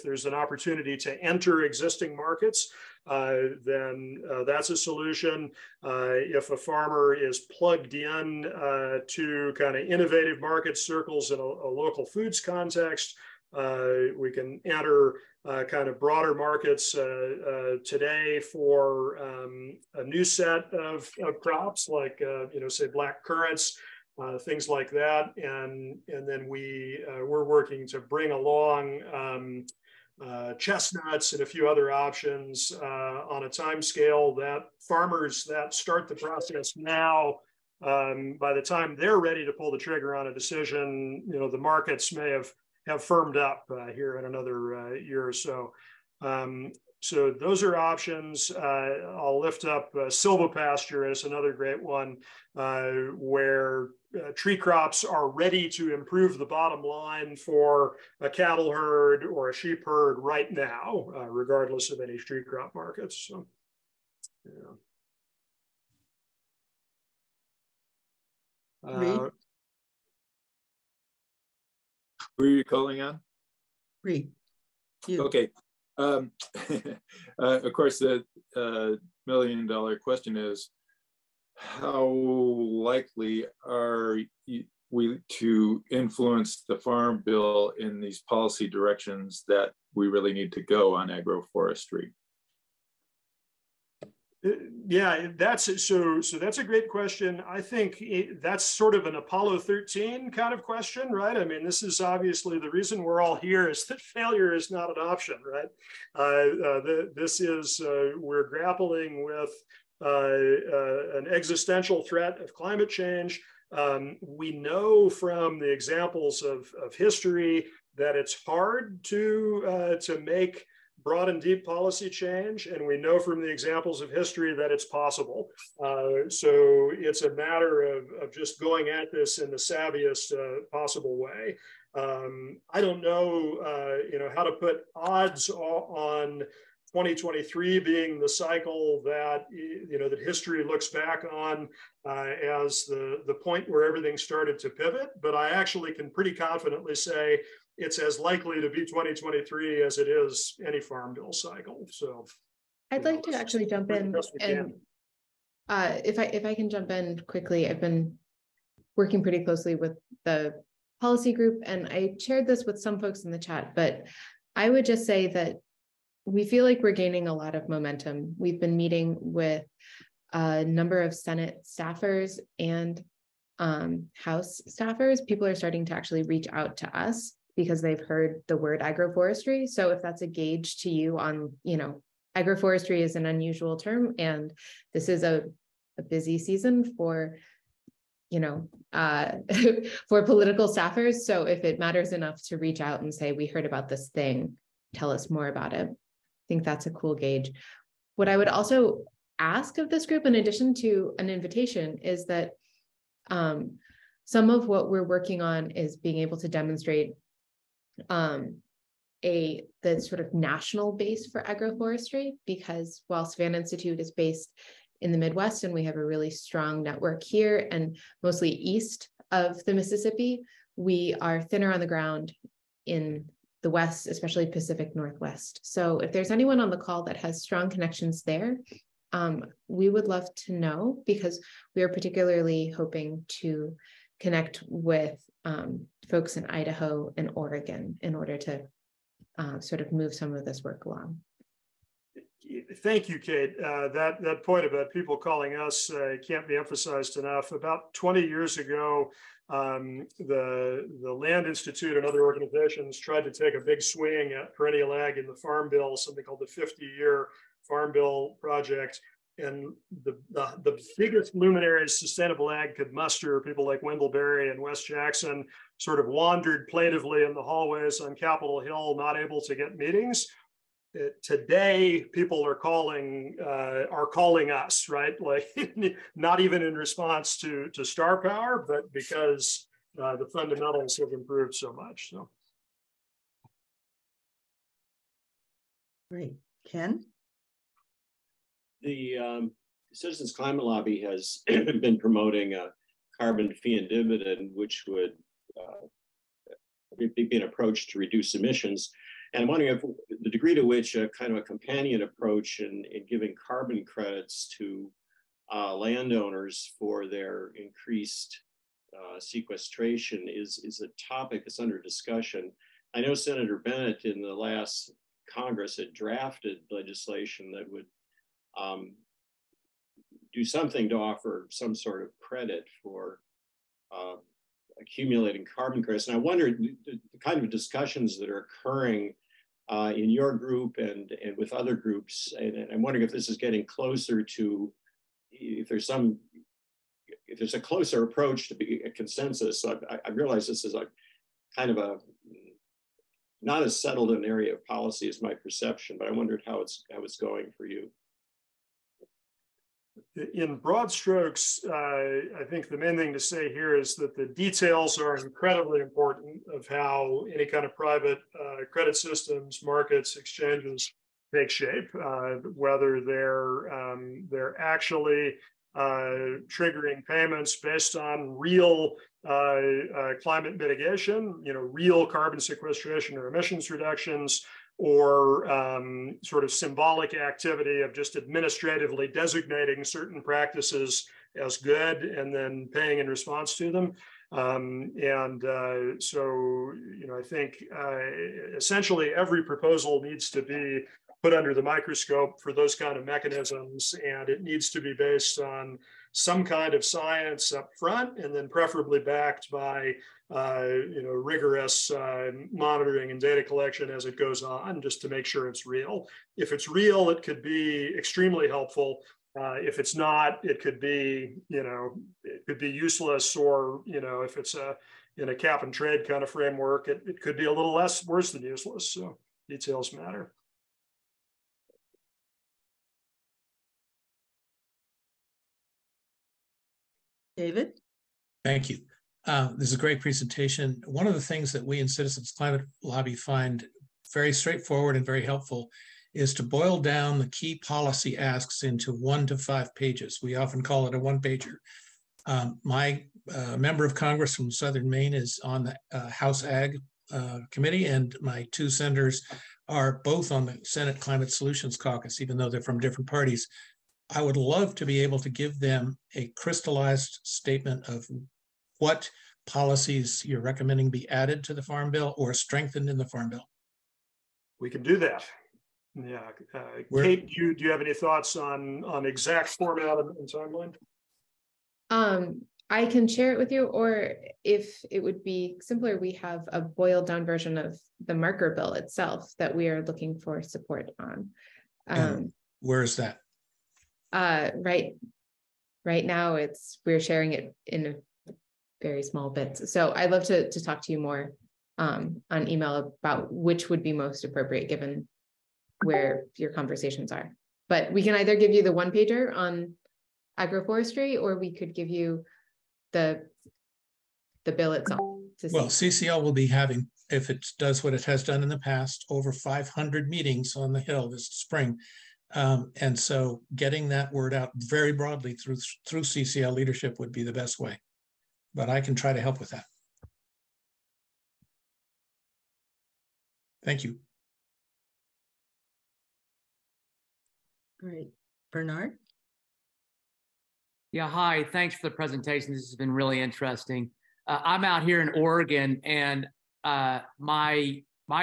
there's an opportunity to enter existing markets, then that's a solution. If a farmer is plugged in to kind of innovative market circles in a local foods context, we can enter kind of broader markets today for a new set of crops like say black currants, things like that, and then we're working to bring along chestnuts and a few other options on a time scale that farmers that start the process now, by the time they're ready to pull the trigger on a decision, the markets may have firmed up here in another year or so. So those are options. I'll lift up silvopasture as another great one, where tree crops are ready to improve the bottom line for a cattle herd or a sheep herd right now, regardless of any tree crop markets. So, Who are you calling on? Reed. You. Okay. Of course, the million-dollar question is, how likely are we to influence the Farm Bill in these policy directions that we really need to go on agroforestry? Yeah, that's so that's a great question. I think that's sort of an Apollo 13 kind of question, right? I mean, this is obviously the reason we're all here is that failure is not an option, right? This is, we're grappling with an existential threat of climate change. We know from the examples of history that it's hard to make broad and deep policy change, and we know from the examples of history that it's possible. So it's a matter of just going at this in the savviest possible way. I don't know, how to put odds on 2023 being the cycle that that history looks back on as the point where everything started to pivot, but I actually can pretty confidently say it's as likely to be 2023 as it is any Farm Bill cycle. So I'd like to actually jump in, and if I can jump in quickly, I've been working pretty closely with the policy group, and I shared this with some folks in the chat, but I would just say that we feel like we're gaining a lot of momentum. We've been meeting with a number of Senate staffers and House staffers. People are starting to actually reach out to us because they've heard the word agroforestry. So if that's a gauge to you on, agroforestry is an unusual term, and this is a busy season for, for political staffers. So if it matters enough to reach out and say, we heard about this thing, tell us more about it. I think that's a cool gauge. What I would also ask of this group, in addition to an invitation, is that some of what we're working on is being able to demonstrate the sort of national base for agroforestry, because while Savanna Institute is based in the Midwest and we have a really strong network here and mostly east of the Mississippi, we are thinner on the ground in the West, especially Pacific Northwest. So if there's anyone on the call that has strong connections there, we would love to know, because we are particularly hoping to connect with folks in Idaho and Oregon in order to sort of move some of this work along. Thank you, Kate. That point about people calling us can't be emphasized enough. About 20 years ago, the Land Institute and other organizations tried to take a big swing at Perennial Ag in the Farm Bill, something called the 50-year Farm Bill project. And the biggest luminaries sustainable ag could muster, people like Wendell Berry and Wes Jackson, sort of wandered plaintively in the hallways on Capitol Hill, not able to get meetings. Today, people are calling us, right? Like, not even in response to star power, but because the fundamentals have improved so much. So, Great, Ken. The Citizens Climate Lobby has been promoting a carbon fee and dividend, which would be an approach to reduce emissions. And I'm wondering if the degree to which a kind of a companion approach in giving carbon credits to landowners for their increased sequestration is a topic that's under discussion. I know Senator Bennett in the last Congress had drafted legislation that would do something to offer some sort of credit for accumulating carbon credits. And I wondered the kind of discussions that are occurring in your group and with other groups. And I'm wondering if this is getting closer to, if there's a closer approach to be a consensus. So I realize this is a kind of a not as settled an area of policy as my perception, but I wondered how it's going for you. In broad strokes, I think the main thing to say here is that the details are incredibly important of how any kind of private credit systems, markets, exchanges take shape, whether they're actually triggering payments based on real climate mitigation, real carbon sequestration or emissions reductions, or sort of symbolic activity of just administratively designating certain practices as good and then paying in response to them. So, I think essentially every proposal needs to be put under the microscope for those kind of mechanisms, and it needs to be based on some kind of science up front, and then preferably backed by rigorous monitoring and data collection as it goes on, just to make sure it's real. If it's real, it could be extremely helpful. If it's not, it could be, it could be useless, or, if it's in a cap and trade kind of framework, it could be a little worse than useless. So details matter. David? Thank you. This is a great presentation. One of the things that we in Citizens Climate Lobby find very straightforward and very helpful is to boil down the key policy asks into 1 to 5 pages. We often call it a one-pager. My member of Congress from Southern Maine is on the House Ag Committee, and my 2 senators are both on the Senate Climate Solutions Caucus, even though they're from different parties. I would love to be able to give them a crystallized statement of what policies you're recommending be added to the Farm Bill or strengthened in the Farm Bill. We can do that. Yeah. Kate, do you have any thoughts on exact format and timeline? I can share it with you, or if it would be simpler, we have a boiled down version of the marker bill itself that we are looking for support on. Where is that? Right now we're sharing it in very small bits. So I'd love to talk to you more on email about which would be most appropriate given where your conversations are. But we can either give you the one-pager on agroforestry, or we could give you the bill itself. Well, CCL will be having, if it does what it has done in the past, over 500 meetings on the Hill this spring. And so getting that word out very broadly through CCL leadership would be the best way. But I can try to help with that. Thank you. Great. Bernard? Yeah, hi. Thanks for the presentation. This has been really interesting. I'm out here in Oregon, and my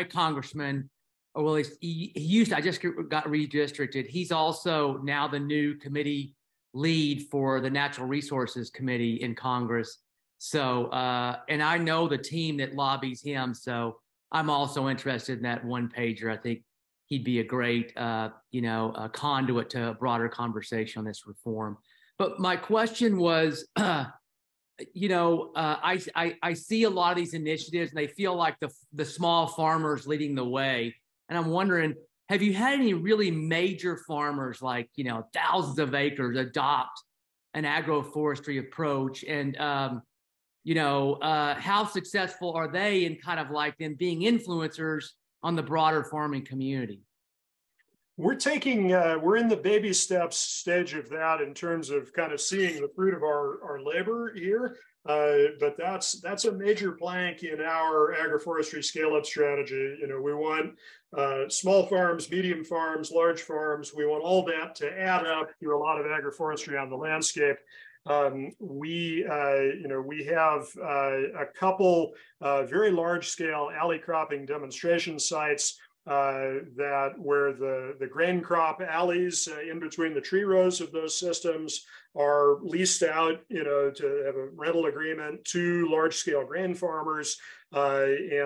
congressman, or well, he used to, I just got redistricted. He's also now the new committee lead for the Natural Resources Committee in Congress. So, and I know the team that lobbies him, so I'm also interested in that one-pager. I think he'd be a great, a conduit to a broader conversation on this reform. But my question was, I see a lot of these initiatives, and they feel like the small farmers leading the way. And I'm wondering, have you had any really major farmers, like, thousands of acres, adopt an agroforestry approach? And, how successful are they in kind of like them being influencers on the broader farming community? We're in the baby steps stage of that in terms of kind of seeing the fruit of our labor here. But that's a major plank in our agroforestry scale-up strategy. We want small farms, medium farms, large farms. We want all that to add up to a lot of agroforestry on the landscape. We have a couple very large-scale alley cropping demonstration sites where the grain crop alleys in between the tree rows of those systems are leased out, to have a rental agreement to large-scale grain farmers. The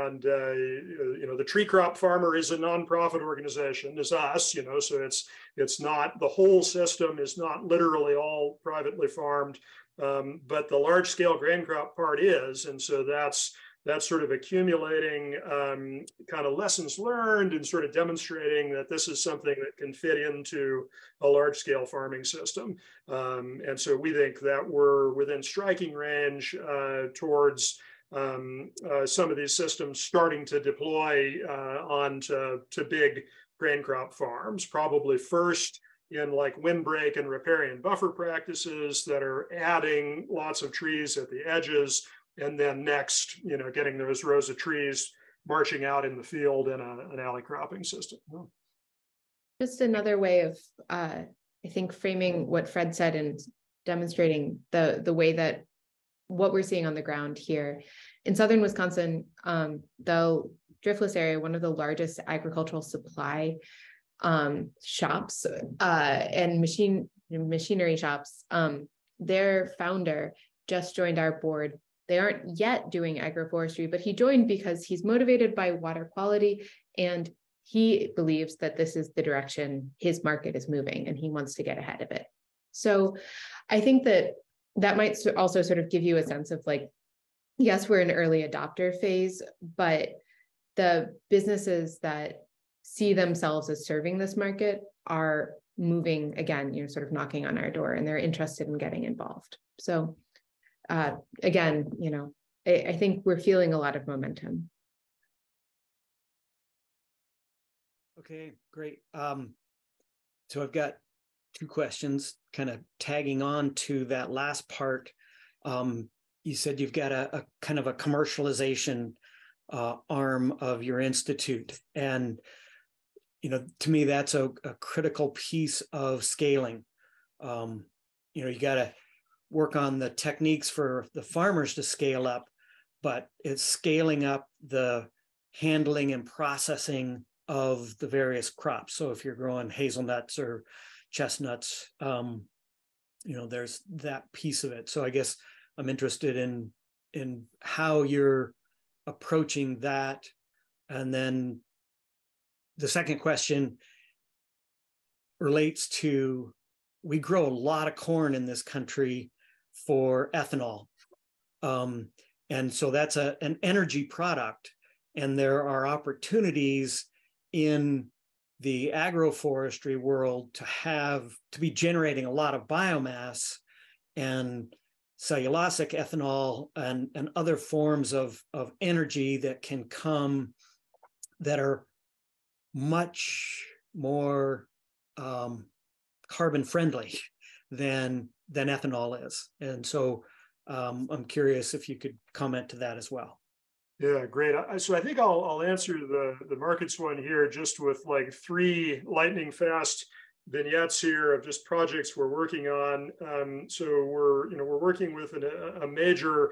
tree crop farmer is a nonprofit organization, is us, so it's not, the whole system is not literally all privately farmed, but the large-scale grain crop part is, and so that's sort of accumulating kind of lessons learned and sort of demonstrating that this is something that can fit into a large-scale farming system. And so we think that we're within striking range towards some of these systems starting to deploy onto big grain crop farms, probably first in like windbreak and riparian buffer practices that are adding lots of trees at the edges. And then next, getting those rows of trees marching out in the field in an alley cropping system. Just another way of, I think, framing what Fred said and demonstrating the way that what we're seeing on the ground here. In southern Wisconsin, the Driftless area, one of the largest agricultural supply shops and machinery shops, their founder just joined our board. They aren't yet doing agroforestry, but he joined because he's motivated by water quality, and he believes that this is the direction his market is moving, and he wants to get ahead of it. So I think that might also sort of give you a sense of like, yes, we're in early adopter phase, but the businesses that see themselves as serving this market are moving again, sort of knocking on our door, and they're interested in getting involved. So again, I think we're feeling a lot of momentum. Okay, great. So I've got two questions kind of tagging on to that last part. You said you've got a kind of a commercialization arm of your institute. And, to me, that's a critical piece of scaling. You got to work on the techniques for the farmers to scale up, but it's scaling up the handling and processing of the various crops. So if you're growing hazelnuts or chestnuts, there's that piece of it. So I guess I'm interested in how you're approaching that. And then the second question relates to, we grow a lot of corn in this country for ethanol. And so that's an energy product. And there are opportunities in the agroforestry world to be generating a lot of biomass and cellulosic ethanol and other forms of energy that can come that are much more carbon friendly than ethanol is. And so I'm curious if you could comment to that as well. Yeah, great. So I think I'll answer the markets one here just with like 3 lightning fast vignettes here of just projects we're working on. So we're working with a major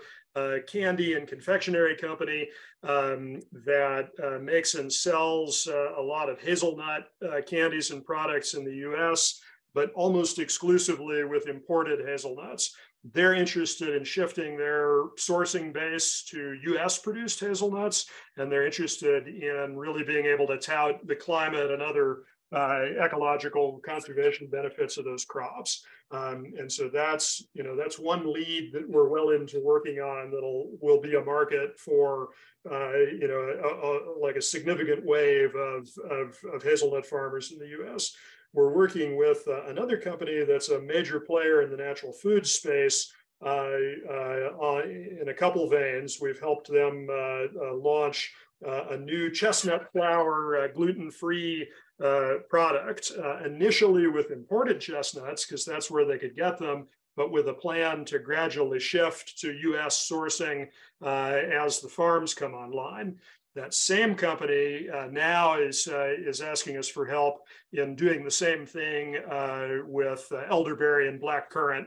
candy and confectionery company that makes and sells a lot of hazelnut candies and products in the U.S., but almost exclusively with imported hazelnuts. They're interested in shifting their sourcing base to US produced hazelnuts, and they're interested in really being able to tout the climate and other ecological conservation benefits of those crops. And so that's one lead that we're well into working on will be a market for like a significant wave of hazelnut farmers in the US. We're working with another company that's a major player in the natural food space in a couple veins. We've helped them launch a new chestnut flour gluten-free product, initially with imported chestnuts, because that's where they could get them, but with a plan to gradually shift to US sourcing as the farms come online. That same company now is asking us for help in doing the same thing with elderberry and blackcurrant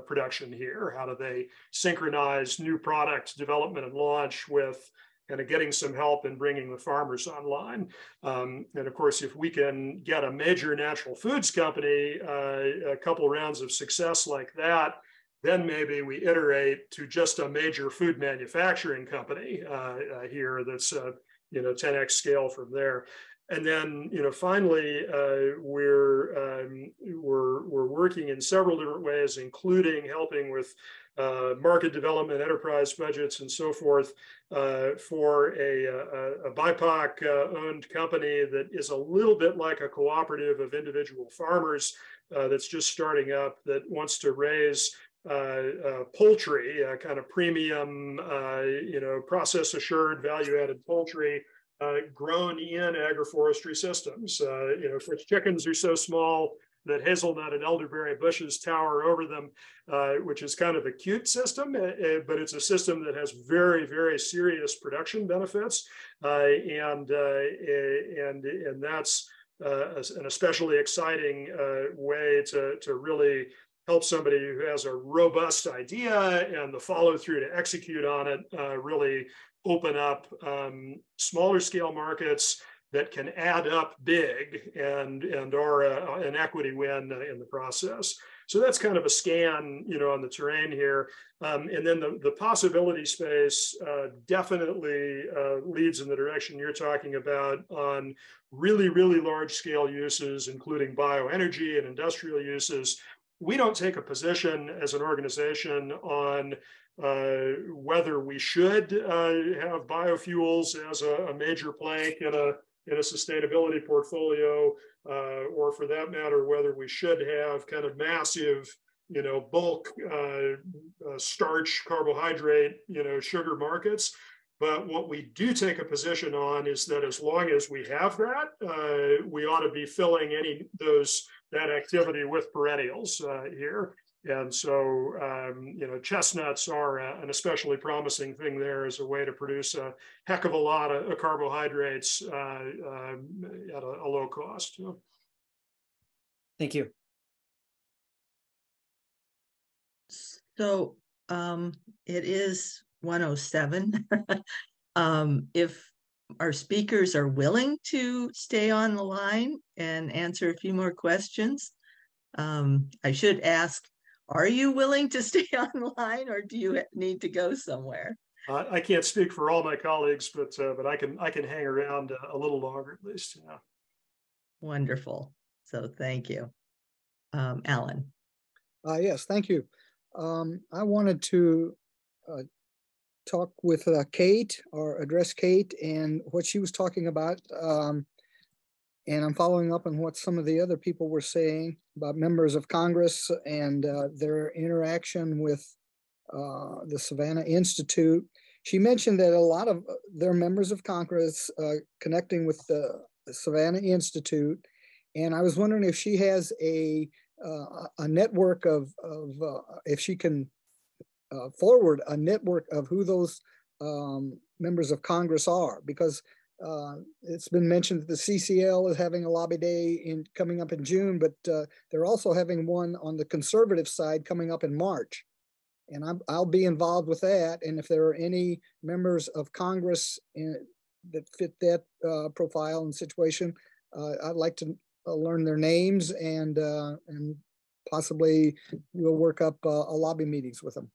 production here. How do they synchronize new product development and launch with kind of getting some help in bringing the farmers online? And of course, if we can get a major natural foods company a couple rounds of success like that, then maybe we iterate to just a major food manufacturing company here that's 10x scale from there. And then finally we're working in several different ways, including helping with market development, enterprise budgets, and so forth for a BIPOC owned company that is a little bit like a cooperative of individual farmers that's just starting up, that wants to raise poultry, kind of premium, process assured, value added poultry grown in agroforestry systems. Of course, chickens are so small, that hazelnut and elderberry bushes tower over them, which is kind of a cute system, but it's a system that has very, very serious production benefits, and that's an especially exciting way to really help somebody who has a robust idea and the follow through to execute on it, really open up smaller scale markets that can add up big and are an equity win in the process. So that's kind of a scan, on the terrain here. And then the possibility space definitely leads in the direction you're talking about on really, really large scale uses, including bioenergy and industrial uses. We don't take a position as an organization on whether we should have biofuels as a major plank in a sustainability portfolio, or for that matter, whether we should have kind of massive, bulk starch, carbohydrate, sugar markets. But what we do take a position on is that as long as we have that, we ought to be filling that activity with perennials here. And so, chestnuts are an especially promising thing there as a way to produce a heck of a lot of carbohydrates at a low cost. Thank you. So it is 1:07. If our speakers are willing to stay on the line and answer a few more questions, I should ask, are you willing to stay on the line, or do you need to go somewhere? I can't speak for all my colleagues, but I can hang around a little longer at least. Yeah. Wonderful. So thank you, Alan. Yes, thank you. I wanted to talk with Kate, or address Kate and what she was talking about. And I'm following up on what some of the other people were saying about members of Congress and their interaction with the Savanna Institute. She mentioned that a lot of their members of Congress connecting with the Savanna Institute. And I was wondering if she has a network of if she can forward a network of who those members of Congress are, because it's been mentioned that the CCL is having a lobby day coming up in June, but they're also having one on the conservative side coming up in March. And I'll be involved with that. And if there are any members of Congress that fit that profile and situation, I'd like to learn their names, and possibly we'll work up a lobby meetings with them.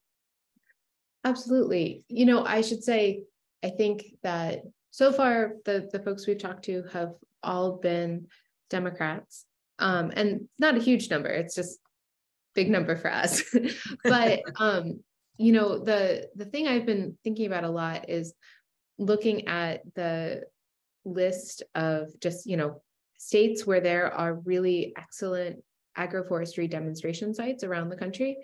Absolutely. I should say, I think that so far the folks we've talked to have all been Democrats, and not a huge number. It's just big number for us. But the thing I've been thinking about a lot is looking at the list of just states where there are really excellent agroforestry demonstration sites around the country.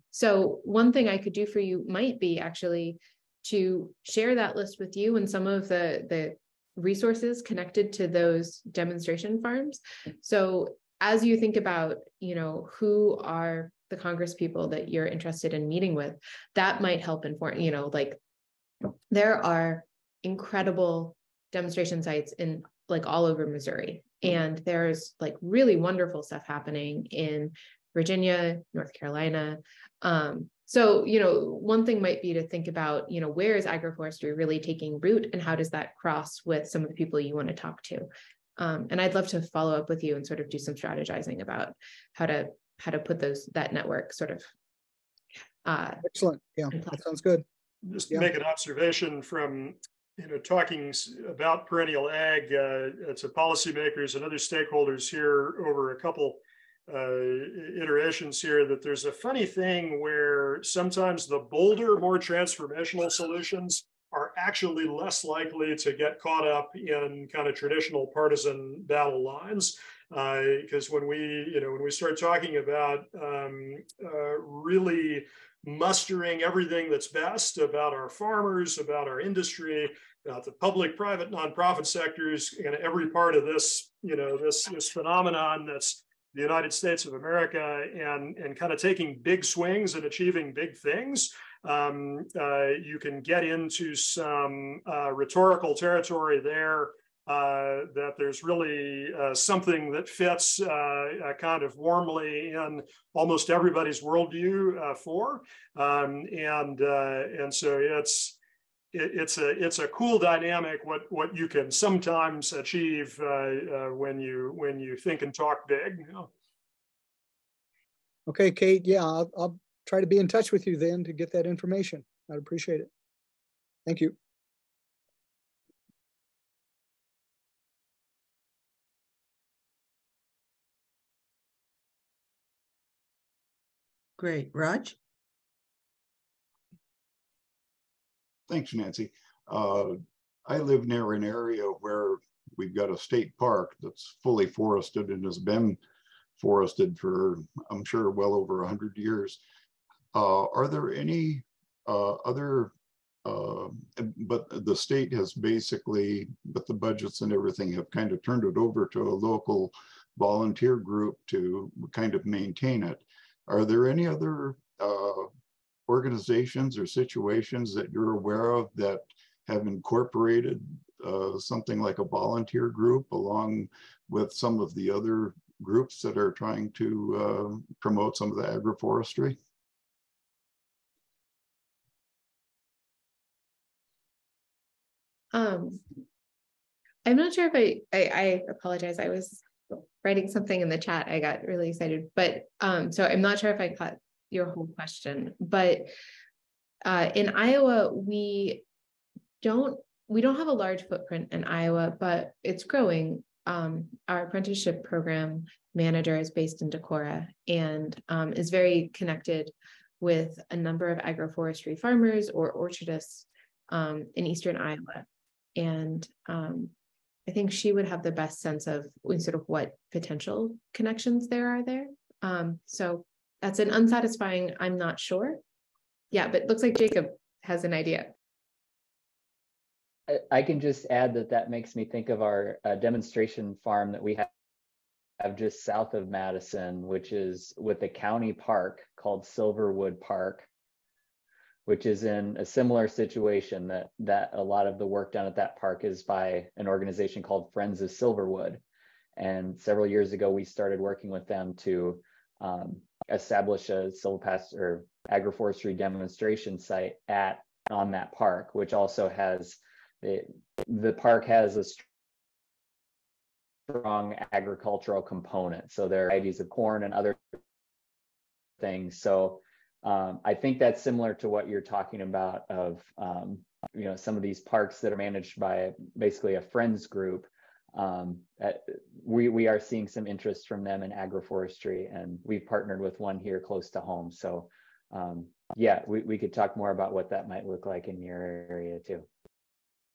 So one thing I could do for you might be actually to share that list with you and some of the resources connected to those demonstration farms. So as you think about, who are the Congress people that you're interested in meeting with, that might help inform, there are incredible demonstration sites in all over Missouri. And there's really wonderful stuff happening in Virginia, North Carolina. So, one thing might be to think about, where is agroforestry really taking root, and how does that cross with some of the people you want to talk to? And I'd love to follow up with you and sort of do some strategizing about how to put that network sort of. Excellent. Yeah, that sounds good. Just to make an observation from talking about perennial ag to policymakers and other stakeholders here over a couple iterations here, that there's a funny thing where sometimes the bolder, more transformational solutions are actually less likely to get caught up in kind of traditional partisan battle lines. Because when we start talking about really mustering everything that's best about our farmers, about our industry, about the public, private, nonprofit sectors, and every part of this, this phenomenon that's the United States of America and kind of taking big swings and achieving big things. You can get into some rhetorical territory there that there's really something that fits kind of warmly in almost everybody's worldview and so it's a cool dynamic what you can sometimes achieve when you think and talk big. You know? Okay, Kate. Yeah, I'll try to be in touch with you then to get that information. I'd appreciate it. Thank you. Great. Raj? Thanks, Nancy. I live near an area where we've got a state park that's fully forested and has been forested for, I'm sure, well over 100 years. Are there any other, but the state has basically, but the budgets and everything have kind of turned it over to a local volunteer group to kind of maintain it. Are there any other organizations or situations that you're aware of that have incorporated something like a volunteer group along with some of the other groups that are trying to promote some of the agroforestry? I'm not sure if I apologize. I was writing something in the chat. I got really excited, but so I'm not sure if I caught your whole question, but in Iowa, we don't have a large footprint in Iowa, but it's growing. Our apprenticeship program manager is based in Decorah and is very connected with a number of agroforestry farmers or orchardists in Eastern Iowa. And I think she would have the best sense of sort of what potential connections there are there. So that's an unsatisfying, I'm not sure. Yeah, but it looks like Jacob has an idea. I can just add that makes me think of our demonstration farm that we have just south of Madison, which is with a county park called Silverwood Park, which is in a similar situation that a lot of the work done at that park is by an organization called Friends of Silverwood. And several years ago, we started working with them to establish a silvopasture or agroforestry demonstration site on that park, which also has the park has a strong agricultural component. So there are varieties of corn and other things. So I think that's similar to what you're talking about of some of these parks that are managed by basically a friends group. We are seeing some interest from them in agroforestry, and we've partnered with one here close to home. So yeah, we could talk more about what that might look like in your area too.